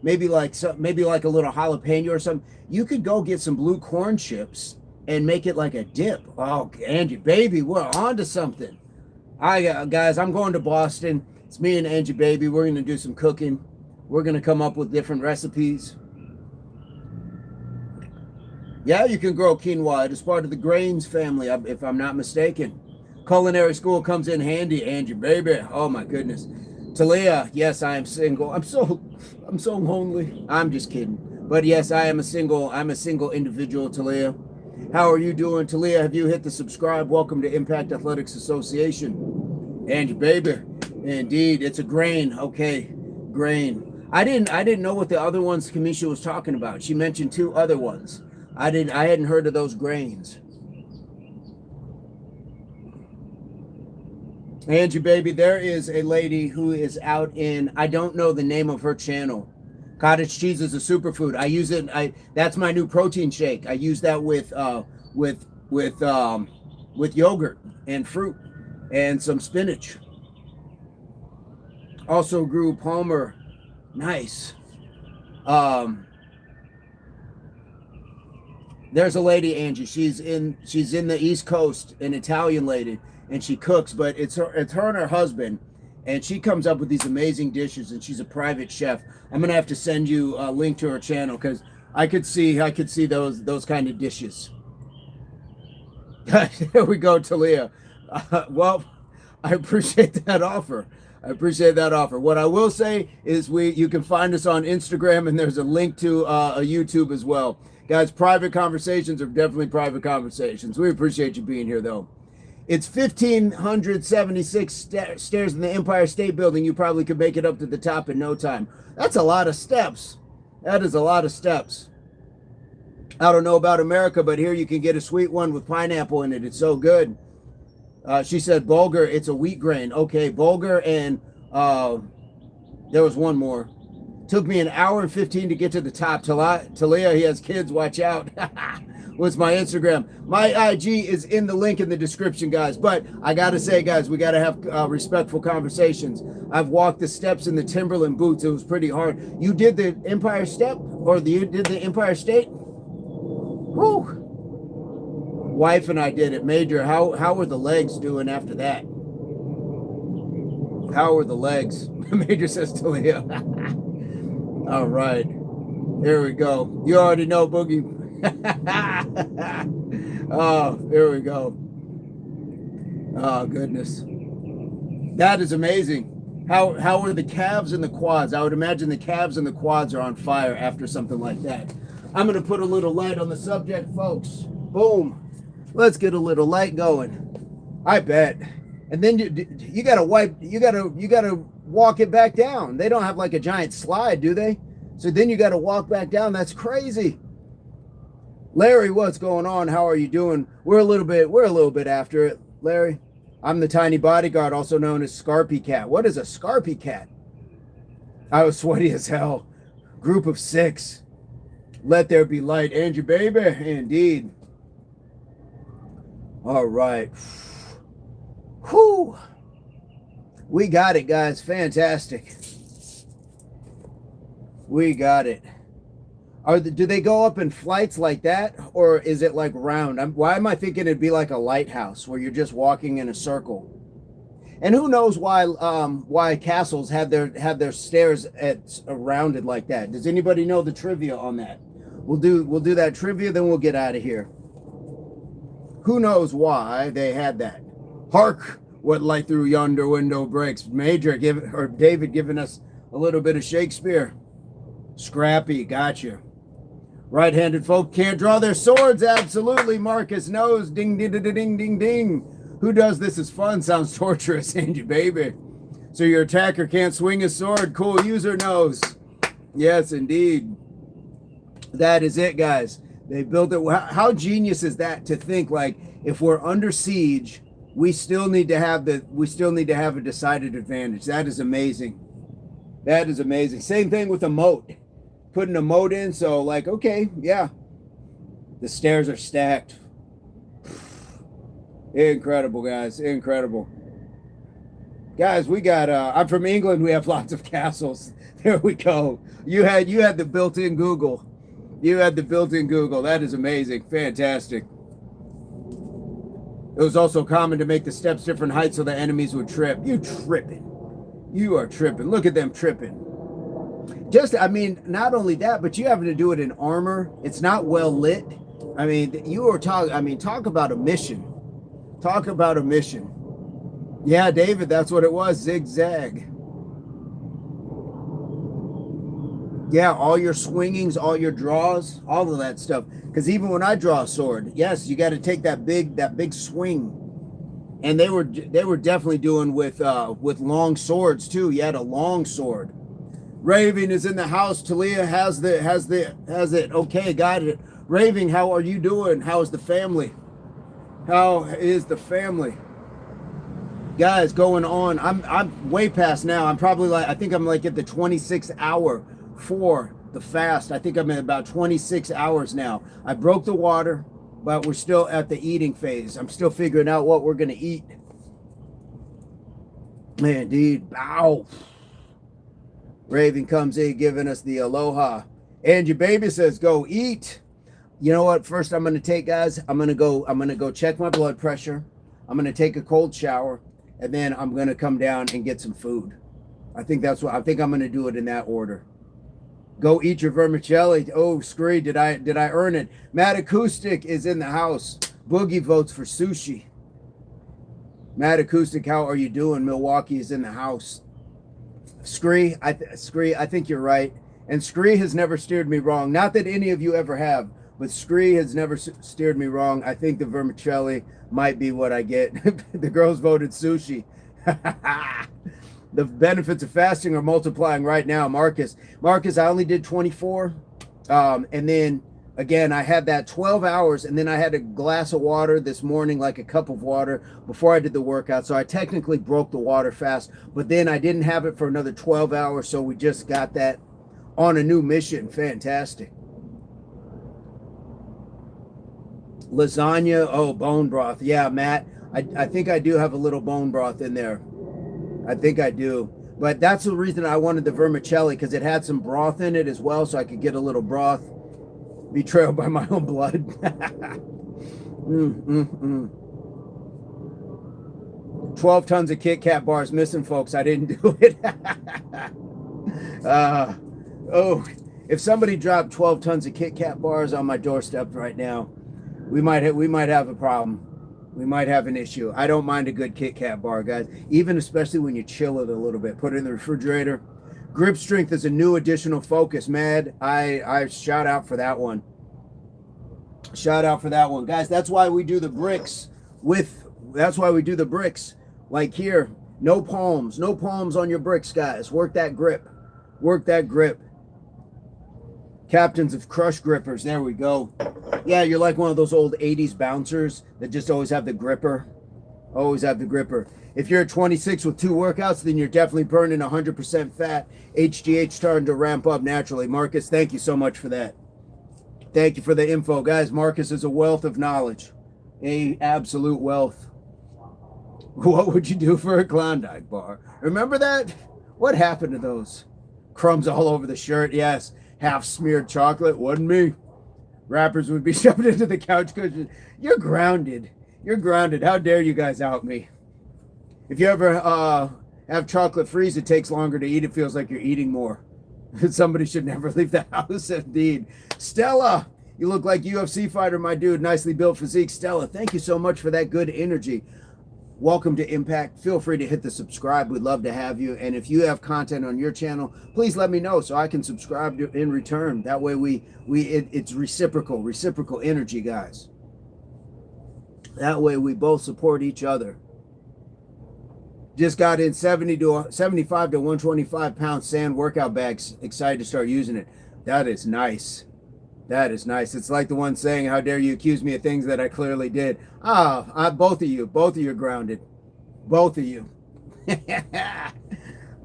maybe like a little jalapeno or something, you could go get some blue corn chips and make it like a dip. Oh, Angie, baby, we're on to something. Guys, I'm going to Boston. It's me and Angie, baby. We're going to do some cooking. We're going to come up with different recipes. Yeah, you can grow quinoa. It is part of the grains family, if I'm not mistaken. Culinary school comes in handy, Angie, baby. Oh my goodness. Talia, yes, I am single. I'm so lonely. I'm just kidding. But yes, I'm a single individual, Talia. How are you doing, Talia? Have you hit the subscribe? Welcome to Impact Athletics Association. Angie, baby. Indeed, it's a grain. Okay, grain. I didn't know what the other ones Kamisha was talking about. She mentioned 2 other ones. I hadn't heard of those grains. Angie, baby, there is a lady who is out in, I don't know the name of her channel. Cottage cheese is a superfood. I use it. That's my new protein shake. I use that with yogurt and fruit and some spinach. Also grew Palmer. Nice. There's a lady, Angie. She's in the East Coast, an Italian lady, and she cooks, but it's her and her husband, and she comes up with these amazing dishes, and she's a private chef. I'm gonna have to send you a link to her channel because I could see those kind of dishes. There we go, Talia. Well, I appreciate that offer. What I will say is you can find us on Instagram, and there's a link to a YouTube as well. Guys, private conversations are definitely private conversations. We appreciate you being here, though. It's 1,576 stairs in the Empire State Building. You probably could make it up to the top in no time. That's a lot of steps. That is a lot of steps. I don't know about America, but here you can get a sweet one with pineapple in it. It's so good. She said bulgur. It's a wheat grain. Okay, bulgur, and there was one more. Took me 1 hour and 15 to get to the top. Talia, he has kids. Watch out. What's my Instagram? My IG is in the link in the description, guys. But I got to say, guys, we got to have respectful conversations. I've walked the steps in the Timberland boots. It was pretty hard. You did the Empire Step? Or you did the Empire State? Whew. Wife and I did it. Major, how were the legs doing after that? How were the legs? Major says Talia. All right. Here we go. You already know, Boogie. Oh, here we go. Oh, goodness. That is amazing. How are the calves and the quads? I would imagine the calves and the quads are on fire after something like that. I'm going to put a little light on the subject, folks. Boom. Let's get a little light going. I bet. And then you got to walk it back down. They don't have like a giant slide, do they? So then you got to walk back down. That's crazy. Larry, what's going on? How are you doing? We're a little bit after it, Larry. I'm the tiny bodyguard, also known as Scarpy Cat. What is a Scarpy Cat? I was sweaty as hell. Group of 6. Let there be light. Angie, baby. Indeed. All right. Whew. We got it, guys. Fantastic. We got it. Do they go up in flights like that, or is it like round? Why am I thinking it'd be like a lighthouse where you're just walking in a circle? And who knows why castles have their stairs rounded like that? Does anybody know the trivia on that? We'll do that trivia, then we'll get out of here. Who knows why they had that? Hark! What light through yonder window breaks. Major David giving us a little bit of Shakespeare. Scrappy, gotcha. Right-handed folk can't draw their swords. Absolutely, Marcus knows. Ding, ding, ding, ding, ding, ding. Who does this is fun? Sounds torturous, Angie, baby. So your attacker can't swing his sword. Cool user knows. Yes, indeed. That is it, guys. They built it. How genius is that to think like if we're under siege, we still need to have a decided advantage. That is amazing. That is amazing. Same thing with a moat. Putting a moat in, so like, okay, yeah. The stairs are stacked. Incredible, guys. Incredible. Guys, we got I'm from England, we have lots of castles. There we go. You had the built-in Google. You had the built-in Google. That is amazing. Fantastic. It was also common to make the steps different heights so the enemies would trip. You tripping. You are tripping. Look at them tripping. Just, I mean, not only that, but you having to do it in armor. It's not well lit. I mean, you are talking, I mean, talk about a mission. Talk about a mission. Yeah, David, that's what it was. Zigzag. Yeah, all your swingings, all your draws, all of that stuff. Because even when I draw a sword, yes, you got to take that big swing. And they were definitely doing with long swords too. You had a long sword. Raving is in the house. Talia has it. Okay, got it. Raving, how are you doing? How is the family? How is the family? Guys, going on. I'm way past now. I'm probably like, I think I'm like at the 26th hour for the fast. I think I'm at about 26 hours now. I broke the water, but we're still at the eating phase. I'm still figuring out what we're gonna eat. Man, dude, bow. Raven comes in giving us the aloha. And your baby says, go eat. You know what? First I'm gonna take, guys, I'm gonna go check my blood pressure. I'm gonna take a cold shower, and then I'm gonna come down and get some food. I think I'm gonna do it in that order. Go eat your vermicelli. Oh, Scree, did I earn it? Matt Acoustic is in the house. Boogie votes for sushi. Matt Acoustic, how are you doing? Milwaukee is in the house. Scree, I think you're right. And Scree has never steered me wrong. Not that any of you ever have, but Scree has never steered me wrong. I think the vermicelli might be what I get. The girls voted sushi. The benefits of fasting are multiplying right now. Marcus, I only did 24. And then again, I had that 12 hours, and then I had a glass of water this morning, like a cup of water before I did the workout. So I technically broke the water fast, but then I didn't have it for another 12 hours. So we just got that on a new mission. Fantastic. Lasagna. Oh, bone broth. Yeah, Matt, I think I do have a little bone broth in there. I think I do. But that's the reason I wanted the vermicelli, because it had some broth in it as well, so I could get a little broth. Betrayal by my own blood. 12 tons of Kit Kat bars missing, folks. I didn't do it. Oh, if somebody dropped 12 tons of Kit Kat bars on my doorstep right now, we might have a problem. We might have an issue. I don't mind a good Kit Kat bar, guys. Even especially when you chill it a little bit. Put it in the refrigerator. Grip strength is a new additional focus, man. I shout out for that one. Shout out for that one. Guys, that's why we do the bricks like here. No palms. No palms on your bricks, guys. Work that grip. Work that grip. Captains of Crush Grippers. There we go. Yeah, you're like one of those old 80s bouncers that just always have the gripper. Always have the gripper. If you're at 26 with 2 workouts, then you're definitely burning 100% fat. HGH starting to ramp up naturally. Marcus, thank you so much for that. Thank you for the info. Guys, Marcus is a wealth of knowledge. A absolute wealth. What would you do for a Klondike bar? Remember that? What happened to those? Crumbs all over the shirt. Yes. Half smeared chocolate. Wasn't me. Wrappers would be shoved into the couch cushion. You're grounded. You're grounded. How dare you guys out me? If you ever have chocolate freeze, it takes longer to eat. It feels like you're eating more. Somebody should never leave the house, indeed. Stella, you look like UFC fighter, my dude. Nicely built physique. Stella, thank you so much for that good energy. Welcome to Impact. Feel free to hit the subscribe. We'd love to have you. And if you have content on your channel, please let me know so I can subscribe in return. That way it's reciprocal energy, guys. That way we both support each other. Just got in 75 to 125 pound sand workout bags. Excited to start using it. That is nice. That is nice. It's like the one saying, how dare you accuse me of things that I clearly did. Both of you are grounded. Both of you.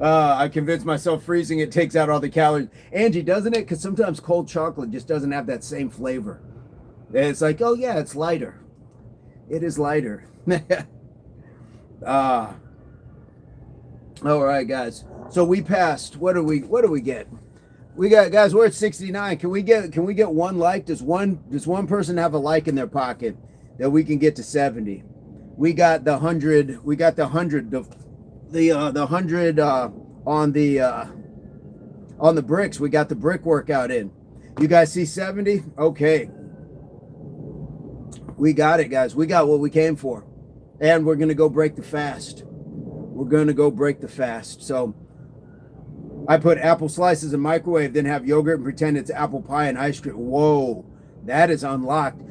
I convinced myself freezing it takes out all the calories. Angie, doesn't it? Because sometimes cold chocolate just doesn't have that same flavor. It's like, oh yeah, it's lighter. It is lighter. All right, guys. So we passed. What do we get? We got, guys, we're at 69. Can we get one like? Does one person have a like in their pocket that we can get to 70? We got the 100. We got the 100. The 100 on the bricks. We got the brick workout in. You guys see 70? Okay. We got it, guys. We got what we came for. And we're going to go break the fast. We're going to go break the fast. So I put apple slices in microwave, then have yogurt and pretend it's apple pie and ice cream. Whoa, that is unlocked.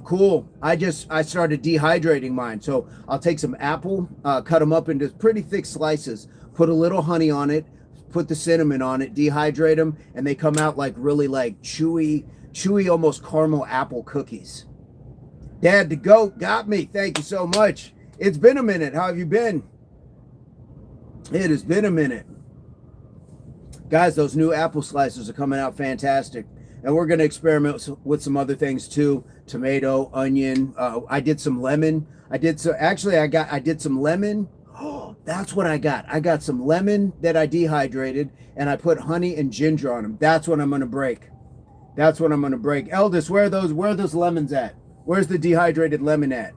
Cool. I started dehydrating mine. So I'll take some apple, cut them up into pretty thick slices, put a little honey on it, put the cinnamon on it, dehydrate them, and they come out like really like chewy, almost caramel apple cookies. Dad the goat got me. Thank you so much. It's been a minute. How have you been? It has been a minute. Guys, those new apple slices are coming out fantastic. And we're going to experiment with some other things too. Tomato, onion. I did some lemon. I did some lemon. Oh, that's what I got. I got some lemon that I dehydrated and I put honey and ginger on them. That's what I'm going to break. That's what I'm going to break. Eldest, where are those lemons at? Where's the dehydrated lemon at?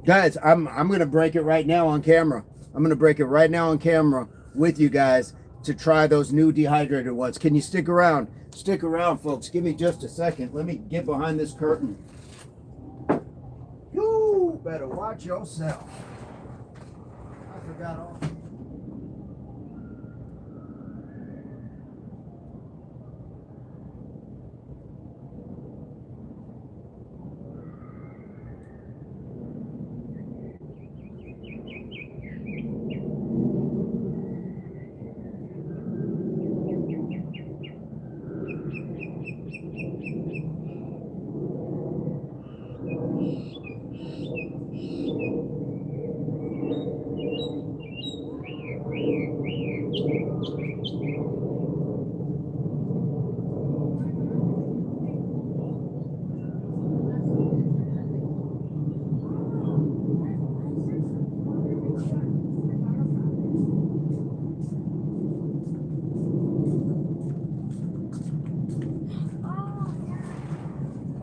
Guys, I'm going to break it right now on camera. I'm going to break it right now on camera with you guys to try those new dehydrated ones. Can you stick around? Stick around, folks. Give me just a second. Let me get behind this curtain. You better watch yourself. I forgot all.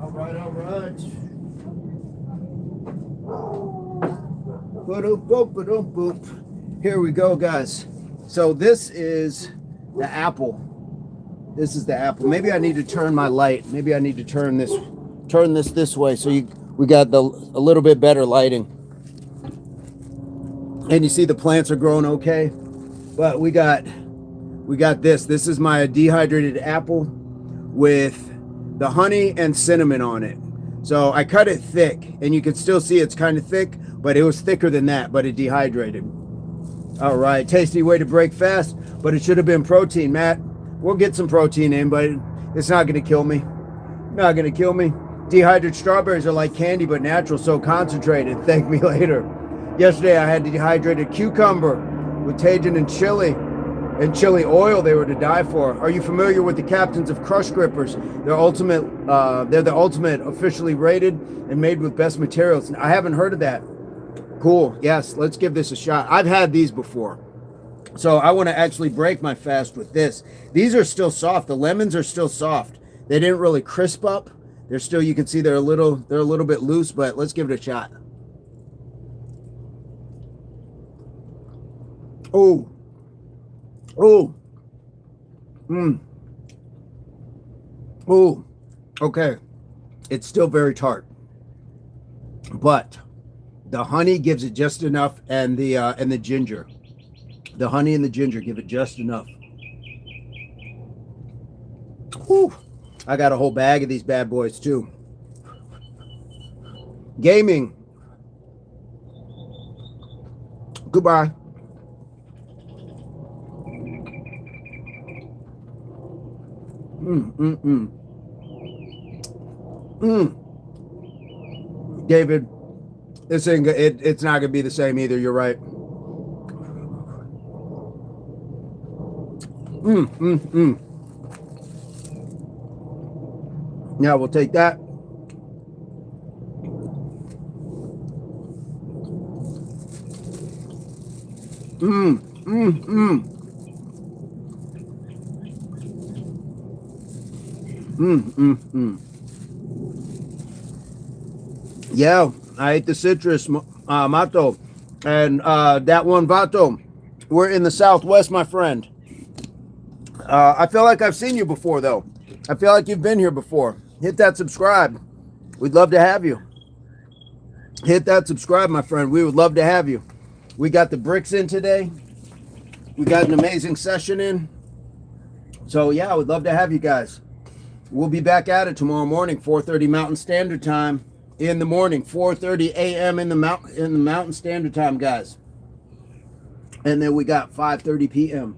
All right. Here we go, guys. So this is the apple. This is the apple. Maybe I need to turn my light. Maybe I need to turn this way so we got a little bit better lighting. And you see the plants are growing okay. But we got this. This is my dehydrated apple with the honey and cinnamon on it. So I cut it thick, and you can still see it's kind of thick, but it was thicker than that, but it dehydrated. All right, tasty way to break fast, but it should have been protein, Matt. We'll get some protein in, but it's not going to kill me. Not going to kill me. Dehydrated strawberries are like candy, but natural, so concentrated. Thank me later. Yesterday, I had dehydrated cucumber with Tajin and chili oil. They were to die for. Are you familiar with the captains of Crush Grippers? They're the ultimate, officially rated and made with best materials. I haven't heard of that. Cool. Yes, let's give this a shot. I've had these before. So I want to actually break my fast with this. These are still soft. The lemons are still soft. They didn't really crisp up. They're still, you can see they're a little bit loose, but let's give it a shot. Oh. Oh. Oh. Okay. It's still very tart. But the honey gives it just enough, and the ginger. The honey and the ginger give it just enough. Whew. I got a whole bag of these bad boys too. Gaming. Goodbye. David, this ain't it's not gonna be the same either. You're right. Yeah, we'll take that. Yeah, I ate the citrus, Mato. And that one, Vato, we're in the Southwest, my friend. I feel like I've seen you before, though. I feel like you've been here before. Hit that subscribe. We'd love to have you. Hit that subscribe, my friend. We would love to have you. We got the bricks in today. We got an amazing session in. So, yeah, I would love to have you guys. We'll be back at it tomorrow morning, 4:30 Mountain Standard Time. In the morning, 4:30 a.m. in the Mountain Standard Time, guys. And then we got 5:30 p.m.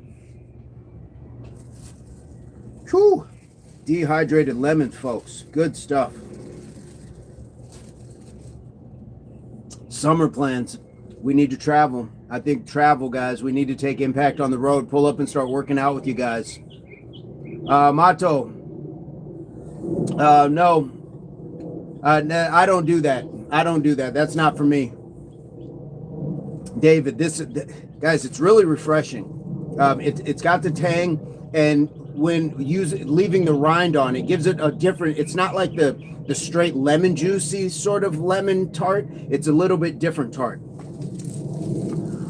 Whew. Dehydrated lemons, folks. Good stuff. Summer plans. We need to travel. I think travel, guys. We need to take impact on the road. Pull up and start working out with you guys. Mato. No. I don't do that. I don't do that. That's not for me. David, guys, it's really refreshing. It's got the tang, and when leaving the rind on, it gives it a different. It's not like the straight lemon juicy sort of lemon tart. It's a little bit different tart.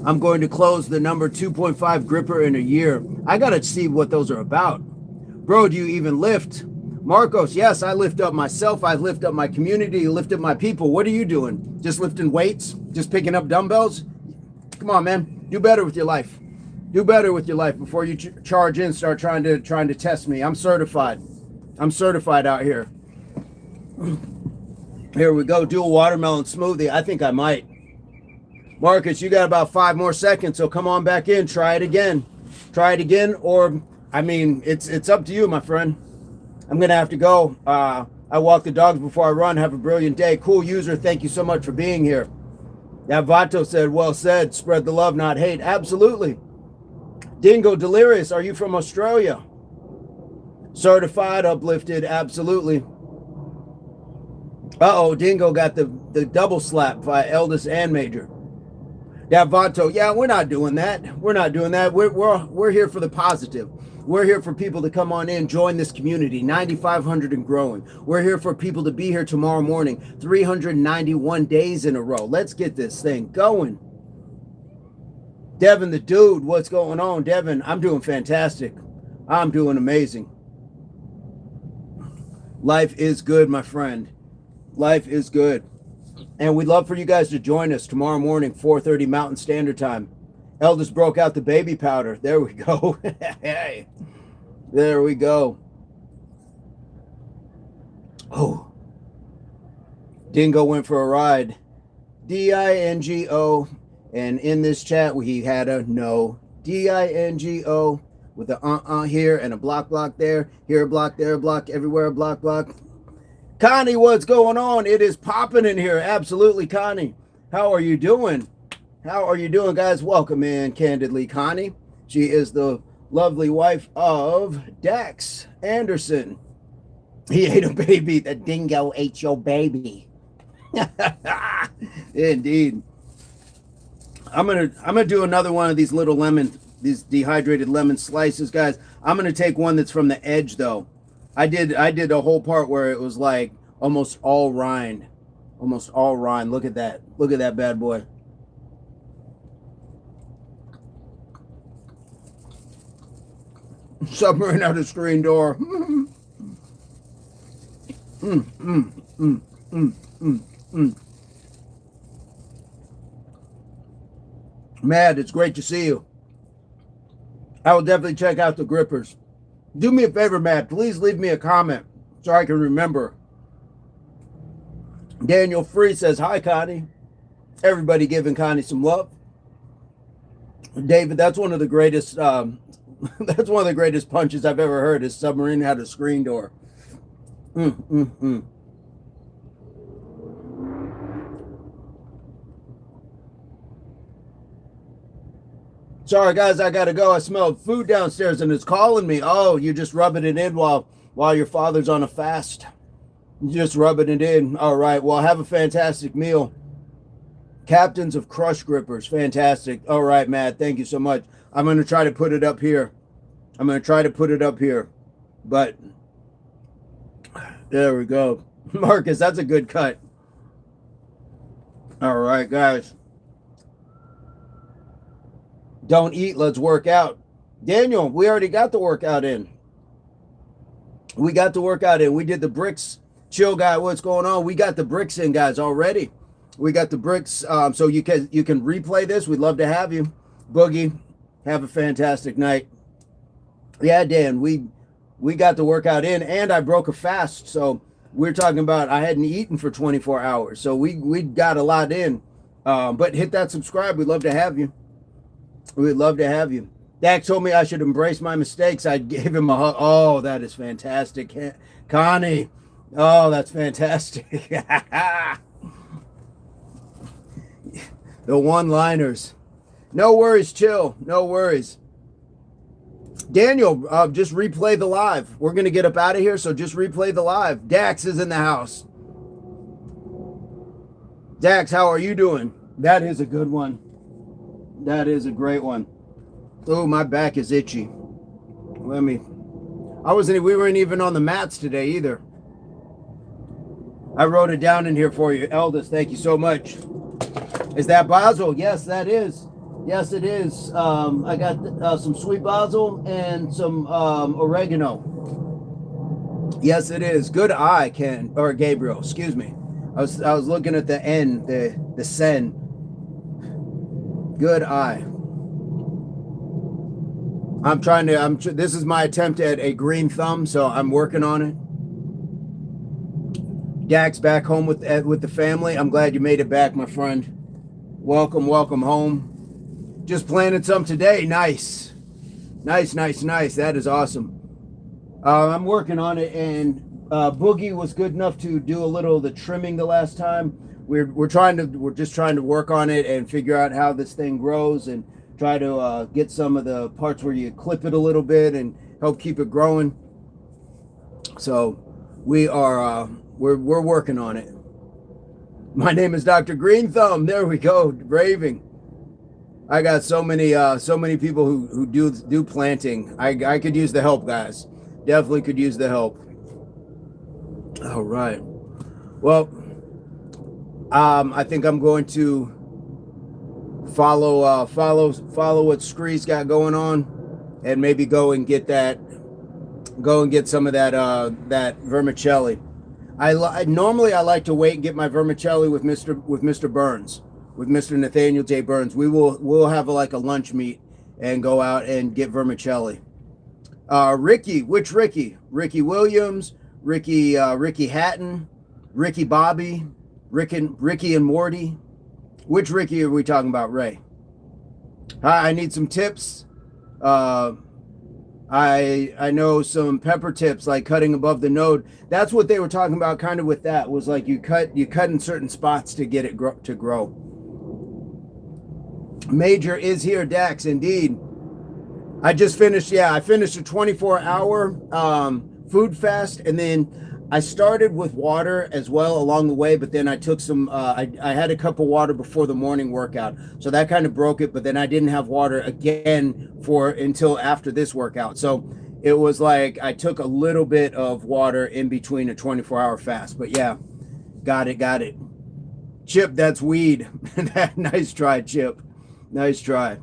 I'm going to close the number 2.5 gripper in a year. I gotta see what those are about. Bro, do you even lift? Marcos, yes, I lift up myself. I lift up my community, lift up my people. What are you doing? Just lifting weights? Just picking up dumbbells? Come on, man. Do better with your life. Do better with your life before you charge in, start trying to test me. I'm certified. I'm certified out here. Here we go. Do a watermelon smoothie. I think I might. Marcus, you got about 5 more seconds, so come on back in. Try it again. Try it again, or, I mean, it's up to you, my friend. I'm going to have to go. I walk the dogs before I run. Have a brilliant day. Cool user, thank you so much for being here. That Vato said, well said. Spread the love, not hate. Absolutely. Dingo Delirious, are you from Australia? Certified, uplifted, absolutely. Uh-oh, Dingo got the double slap by eldest and major. That Vato, yeah, we're not doing that. We're not doing that. We're here for the positive. We're here for people to come on in, join this community, 9,500 and growing. We're here for people to be here tomorrow morning, 391 days in a row. Let's get this thing going. Devin, the dude, what's going on? Devin, I'm doing fantastic. I'm doing amazing. Life is good, my friend. Life is good. And we'd love for you guys to join us tomorrow morning, 4:30 Mountain Standard Time. Eldest broke out the baby powder. There we go. Hey, there we go. Oh, Dingo went for a ride. D-I-N-G-O. And in this chat, we had a no. D-I-N-G-O with a here and a block there. Here a block, there a block, everywhere a block. Connie, what's going on? It is popping in here. Absolutely, Connie. How are you doing? How are you doing, guys? Welcome in, Candidly, Connie. She is the lovely wife of Dax Anderson. He ate a baby. The dingo ate your baby. Indeed. I'm gonna do another one of these little these dehydrated lemon slices, guys. I'm gonna take one that's from the edge, though. I did a whole part where it was like almost all rind. Almost all rind. Look at that. Look at that bad boy. Submarine out the screen door. Mad, it's great to see you. I will definitely check out the grippers. Do me a favor, Matt. Please leave me a comment so I can remember. Daniel Free says, hi, Connie. Everybody giving Connie some love. David, that's one of the greatest. That's one of the greatest punches I've ever heard. Is submarine had a screen door. Mm, mm, mm. Sorry, guys, I gotta go. I smell food downstairs and it's calling me. Oh, you're just rubbing it in while your father's on a fast. You're just rubbing it in. All right. Well, have a fantastic meal. Captains of Crush Grippers, fantastic. All right, Matt. Thank you so much. I'm gonna try to put it up here. I'm gonna try to put it up here, but there we go. Marcus, that's a good cut. All right, guys. Don't eat, let's work out. Daniel, we already got the workout in. We got the workout in. We did the bricks. Chill guy, what's going on? We got the bricks in, guys, already. We got the bricks. So you can replay this. We'd love to have you. Boogie, have a fantastic night. Yeah, Dan, we got the workout in, and I broke a fast. So we're talking about I hadn't eaten for 24 hours. So we got a lot in. But hit that subscribe. We'd love to have you. We'd love to have you. Dak told me I should embrace my mistakes. I gave him a hug. Oh, that is fantastic. Connie. Oh, that's fantastic. The one-liners. No worries, chill. No worries. Daniel, just replay the live. We're going to get up out of here, so just replay the live. Dax is in the house. Dax, how are you doing? That is a good one. That is a great one. Oh, my back is itchy. We weren't even on the mats today either. I wrote it down in here for you. Eldest, thank you so much. Is that basil? Yes, that is. Yes, it is. I got some sweet basil and some oregano. Yes, it is. Good eye, Ken, or Gabriel, excuse me. I was looking at the N, the sen. Good eye. This is my attempt at a green thumb, so I'm working on it. Dax back home with the family. I'm glad you made it back, my friend. Welcome home. Just planted some today. Nice. That is awesome. I'm working on it, and Boogie was good enough to do a little of the trimming the last time. We're just trying to work on it and figure out how this thing grows and try to get some of the parts where you clip it a little bit and help keep it growing. So we're working on it. My name is Dr. Green Thumb. There we go, raving. I got so many people who do planting. I could use the help, guys. Definitely could use the help. All right. Well, I think I'm going to follow what Scree's got going on, and maybe go and get some of that vermicelli. Normally I like to wait and get my vermicelli with Mr. Burns, with Mr. Nathaniel J. Burns. We'll have a lunch meet and go out and get vermicelli. Ricky, which Ricky? Ricky Williams, Ricky Hatton, Ricky Bobby, Ricky and Morty. Which Ricky are we talking about, Ray? Hi, I need some tips. I know some pepper tips, like cutting above the node. That's what they were talking about kind of with that, was like you cut in certain spots to get it to grow. Major is here, Dax, indeed. I finished a 24-hour food fast, and then I started with water as well along the way, but then I took some, I had a cup of water before the morning workout. So that kind of broke it, but then I didn't have water again until after this workout. So it was like I took a little bit of water in between a 24-hour fast. But yeah, got it. Chip, that's weed. Nice try, Chip. Nice try.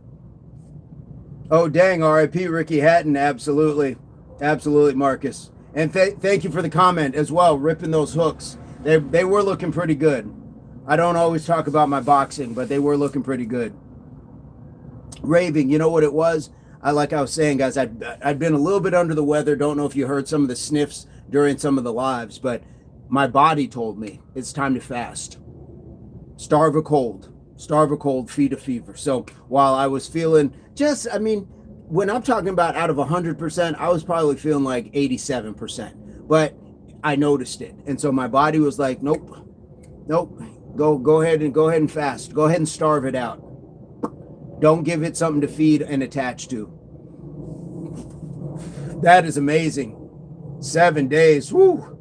Oh, dang, R.I.P. Ricky Hatton. Absolutely, Marcus. And thank you for the comment as well, ripping those hooks. They were looking pretty good. I don't always talk about my boxing, but they were looking pretty good. Raving, you know what it was? Like I was saying, guys, I'd been a little bit under the weather. Don't know if you heard some of the sniffs during some of the lives, but my body told me it's time to fast. Starve a cold. Starve a cold, feed a fever. So while I was feeling just, I mean, when I'm talking about out of 100%, I was probably feeling like 87%. But I noticed it. And so my body was like, nope, nope, go ahead and fast. Go ahead and starve it out. Don't give it something to feed and attach to. That is amazing. 7 days. Woo.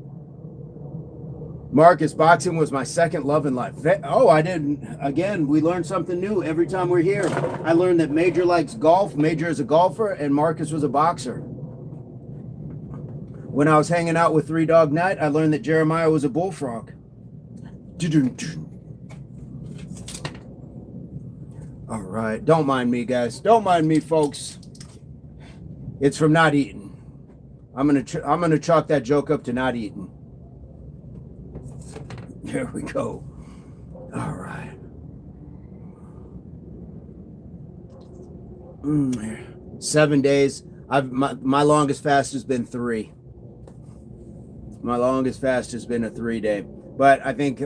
Marcus, boxing was my second love in life. Oh, I didn't. Again, we learned something new every time we're here. I learned that Major likes golf. Major is a golfer, and Marcus was a boxer. When I was hanging out with Three Dog Night, I learned that Jeremiah was a bullfrog. All right. Don't mind me, guys. Don't mind me, folks. It's from not eating. I'm gonna chalk that joke up to not eating. There we go. All right. 7 days. My longest fast has been 3. My longest fast has been a 3-day. But I think,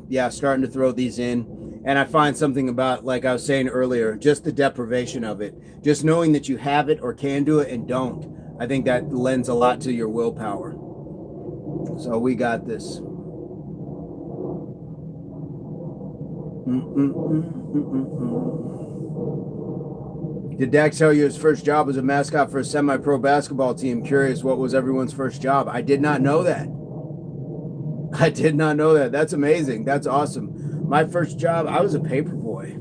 yeah, starting to throw these in. And I find something about, like I was saying earlier, just the deprivation of it. Just knowing that you have it or can do it and don't. I think that lends a lot to your willpower. So we got this. Did Dax tell you his first job was a mascot for a semi-pro basketball team? Curious, what was everyone's first job? I did not know that. I did not know that. That's amazing. That's awesome. My first job, I was a paper boy.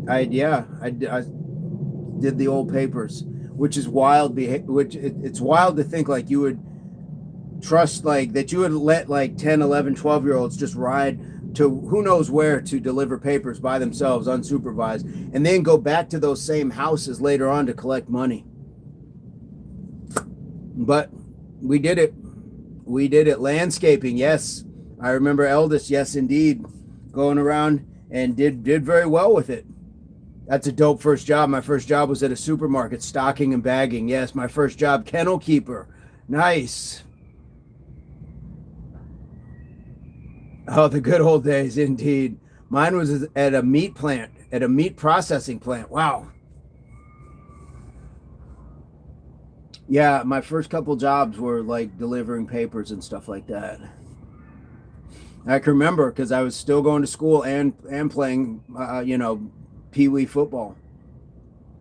I did the old papers, which is wild. It's wild to think like you would trust, like that you would let like 10, 11, 12-year-olds just ride to who knows where to deliver papers by themselves unsupervised, and then go back to those same houses later on to collect money. But we did it. We did it. Landscaping, yes. I remember Eldest, yes indeed, going around and did very well with it. That's a dope first job. My first job was at a supermarket, stocking and bagging. Yes, my first job, kennel keeper. Nice. Oh, the good old days, indeed. Mine was at a meat plant, at a meat processing plant. Wow. Yeah, my first couple jobs were like delivering papers and stuff like that. I can remember because I was still going to school and playing, pee-wee football,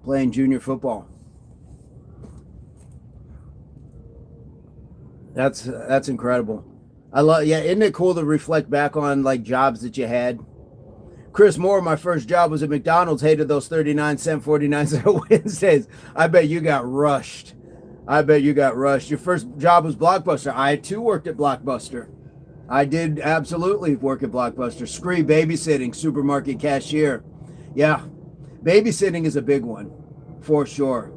playing junior football. That's incredible. I love, yeah, isn't it cool to reflect back on like jobs that you had? Chris Moore, my first job was at McDonald's. Hated those 39-cent, 49-cent Wednesdays. I bet you got rushed. Your first job was Blockbuster. I too worked at Blockbuster. I did absolutely work at Blockbuster. Scree, babysitting, supermarket cashier. Yeah, babysitting is a big one, for sure.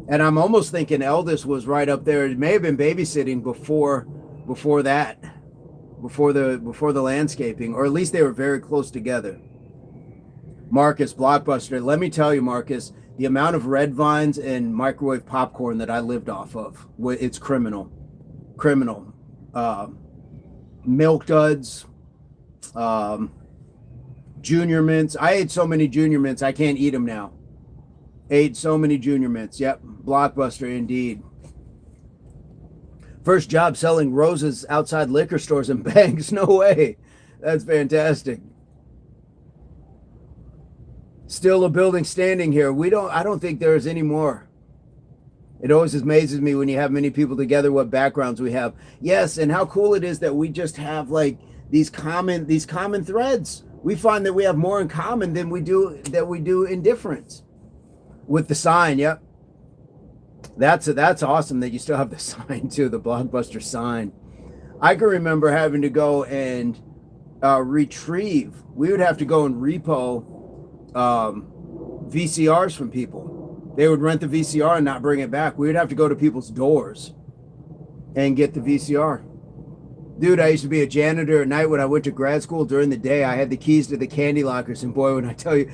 And I'm almost thinking Eldest was right up there. It may have been babysitting before that, before the landscaping, or at least they were very close together. Marcus, Blockbuster. Let me tell you, Marcus, the amount of red vines and microwave popcorn that I lived off of, it's criminal. Milk duds, junior mints. I ate so many junior mints, I can't eat them now. Ate so many junior mints. Yep, Blockbuster indeed. First job selling roses outside liquor stores and banks. No way. That's fantastic. Still a building standing here. I don't think there is any more. It always amazes me when you have many people together what backgrounds we have. Yes, and how cool it is that we just have like these common threads. We find that we have more in common than we do in difference. With the sign, yep. That's awesome that you still have the sign too, the Blockbuster sign. I can remember having to go and retrieve. We would have to go and repo VCRs from people. They would rent the VCR and not bring it back. We would have to go to people's doors and get the VCR. Dude, I used to be a janitor at night when I went to grad school. During the day, I had the keys to the candy lockers. And boy, when I tell you,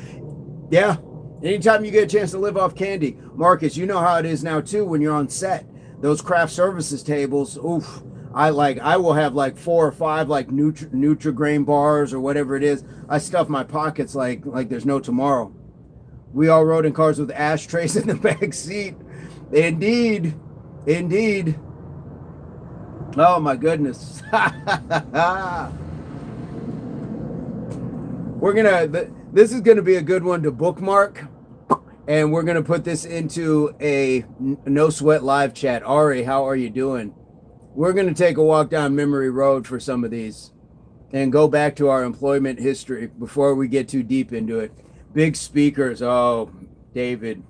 yeah, anytime you get a chance to live off candy. Marcus, you know how it is now too when you're on set. Those craft services tables, oof. I will have like 4 or 5 like Nutrigrain bars or whatever it is. I stuff my pockets like there's no tomorrow. We all rode in cars with ashtrays in the back seat. Indeed. Indeed. Oh my goodness. This is gonna be a good one to bookmark, and we're gonna put this into a no sweat live chat. Ari, how are you doing? We're gonna take a walk down memory road for some of these and go back to our employment history before we get too deep into it. Big speakers. Oh, David.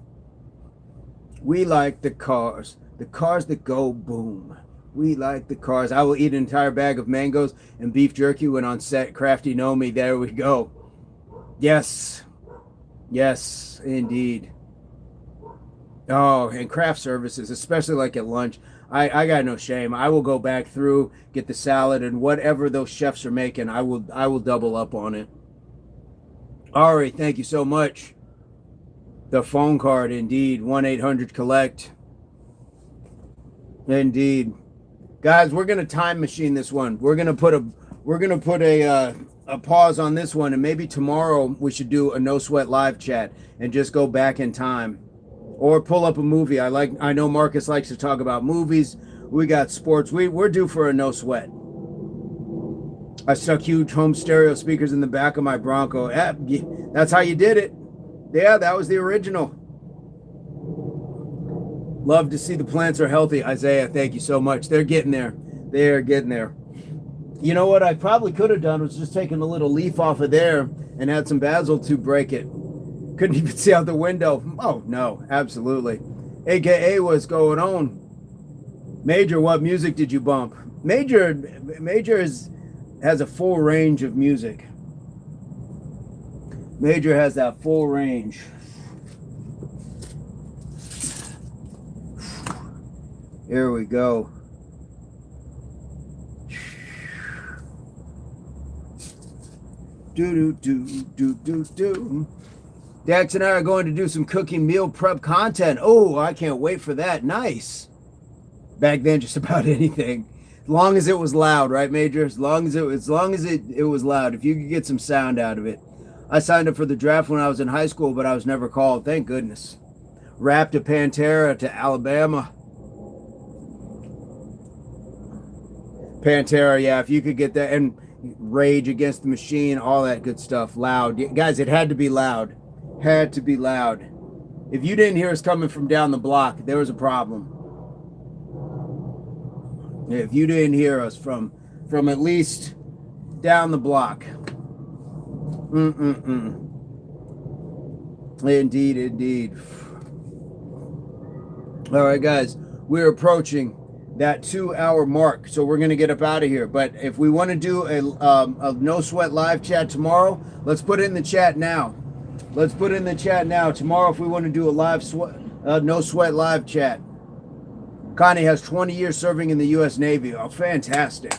We like the cars that go boom. We like the cars. I will eat an entire bag of mangoes and beef jerky when on set. Crafty know me. There we go. Yes. Yes, indeed. Oh, and craft services, especially like at lunch. I got no shame. I will go back through, get the salad, and whatever those chefs are making, I will double up on it. Ari, thank you so much. The phone card, indeed. 1-800-COLLECT. Indeed. Guys, we're gonna time machine this one. We're gonna put a pause on this one, and maybe tomorrow we should do a no sweat live chat and just go back in time. Or pull up a movie. I know Marcus likes to talk about movies. We got sports. We're due for a no sweat. I stuck huge home stereo speakers in the back of my Bronco. That's how you did it. Yeah, that was the original. Love to see the plants are healthy. Isaiah, thank you so much. They're getting there. They're getting there. You know what I probably could have done was just taken a little leaf off of there and had some basil to break it. Couldn't even see out the window. Oh, no, absolutely. AKA, what's going on? Major, what music did you bump? Major has a full range of music. Major has that full range. Here we go. Do. Dax and I are going to do some cooking meal prep content. Oh, I can't wait for that. Nice. Back then, just about anything. As long as it was loud, right, Major? As long as it was loud. If you could get some sound out of it. I signed up for the draft when I was in high school, but I was never called. Thank goodness. Rap to Pantera to Alabama. Pantera, yeah, if you could get that. And Rage Against the Machine, all that good stuff. Loud. Guys, it had to be loud. Had to be loud. If you didn't hear us coming from down the block, there was a problem. If you didn't hear us from at least down the block. Indeed. All right, guys, we're approaching that 2-hour mark, so we're going to get up out of here. But if we want to do a no sweat live chat tomorrow, let's put it in the chat now. Let's put it in the chat now. Tomorrow, if we want to do a live no sweat live chat. Connie has 20 years serving in the U.S. Navy. Oh, fantastic.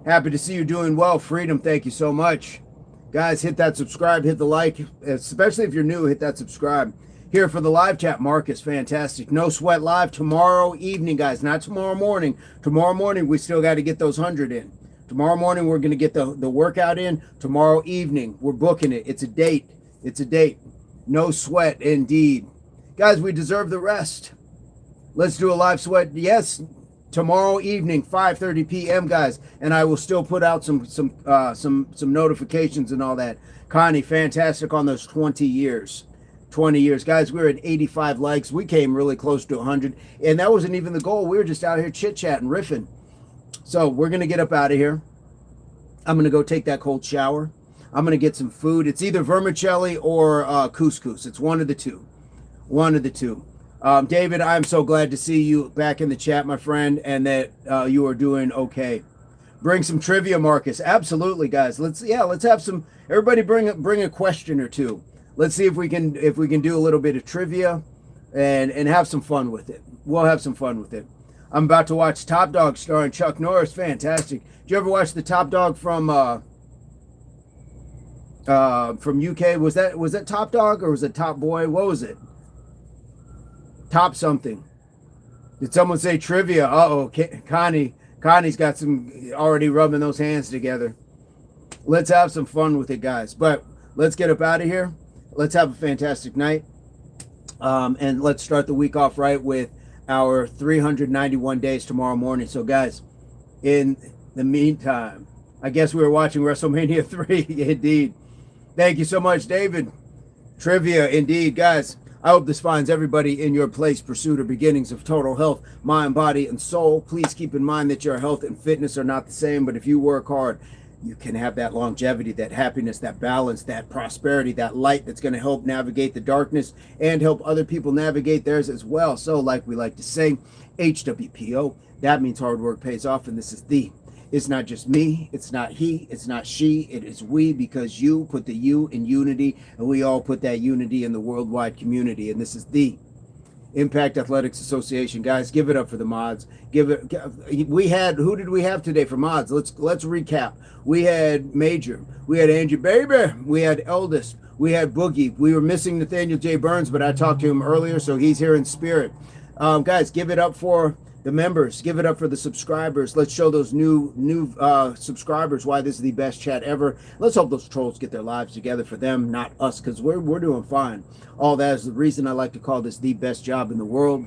Happy to see you doing well. Freedom, thank you so much. Guys, hit that subscribe, hit the like. Especially if you're new, hit that subscribe. Here for the live chat, Marcus, fantastic. No sweat live tomorrow evening, guys. Not tomorrow morning. Tomorrow morning, we still got to get those 100 in. Tomorrow morning, we're going to get the workout in. Tomorrow evening, we're booking it. It's a date. It's a date. No sweat, indeed. Guys, we deserve the rest. Let's do a live sweat. Yes, tomorrow evening, 5:30 p.m., guys. And I will still put out some notifications and all that. Connie, fantastic on those 20 years. 20 years. Guys, we were at 85 likes. We came really close to 100. And that wasn't even the goal. We were just out here chit-chatting, riffing. So we're going to get up out of here. I'm going to go take that cold shower. I'm going to get some food. It's either vermicelli or couscous. It's one of the two. One of the two. David, I'm so glad to see you back in the chat, my friend, and that you are doing okay. Bring some trivia, Marcus. Absolutely, guys. Let's have some. Everybody bring a question or two. Let's see if we can do a little bit of trivia and have some fun with it. We'll have some fun with it. I'm about to watch Top Dog starring Chuck Norris. Fantastic. Did you ever watch the Top Dog from UK? Was that Top Dog or was it Top Boy? What was it? Top something. Did someone say trivia? Uh-oh, Connie Connie's got some already rubbing those hands together. Let's have some fun with it, guys. But let's get up out of here. Let's have a fantastic night. And let's start the week off right with our 391 days tomorrow morning. So, guys, in the meantime, I guess we were watching WrestleMania 3. Indeed. Thank you so much, David. Trivia, indeed, guys. I hope this finds everybody in your place. Pursuit or beginnings of total health, mind, body, and soul. Please keep in mind that your health and fitness are not the same, but if you work hard, you can have that longevity, that happiness, that balance, that prosperity, that light that's going to help navigate the darkness and help other people navigate theirs as well. So, like we like to say, HWPO, that means hard work pays off, and this is the. It's not just me, it's not he, it's not she, it is we, because you put the you in unity, and we all put that unity in the worldwide community, and this is the Impact Athletics Association. Guys, give it up for the mods. Who did we have today for mods? Let's recap. We had Major, we had Angie Baby, we had Eldest, we had Boogie. We were missing Nathaniel J. Burns, but I talked to him earlier, so he's here in spirit. Guys, give it up for the members. Give it up for the subscribers. Let's show those new subscribers why this is the best chat ever. Let's hope those trolls get their lives together for them, not us, because we're doing fine. All that is the reason I like to call this the best job in the world,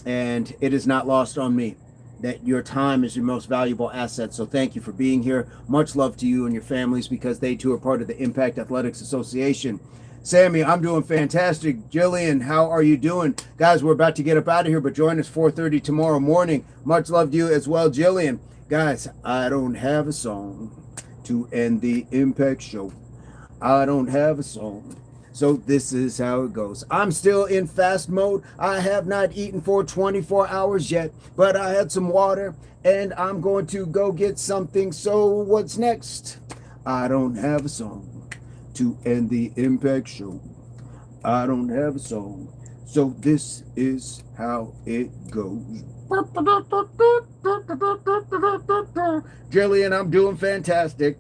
and it is not lost on me that your time is your most valuable asset. So thank you for being here. Much love to you and your families, because they too are part of the Impact Athletics Association. Sammy, I'm doing fantastic. Jillian, how are you doing? Guys, we're about to get up out of here, but join us 4:30 tomorrow morning. Much love to you as well, Jillian. Guys, I don't have a song to end the Impact show. I don't have a song. So this is how it goes. I'm still in fast mode. I have not eaten for 24 hours yet, but I had some water, and I'm going to go get something. So what's next? I don't have a song to end the Impact show. I don't have a song. So this is how it goes. Jillian, I'm doing fantastic.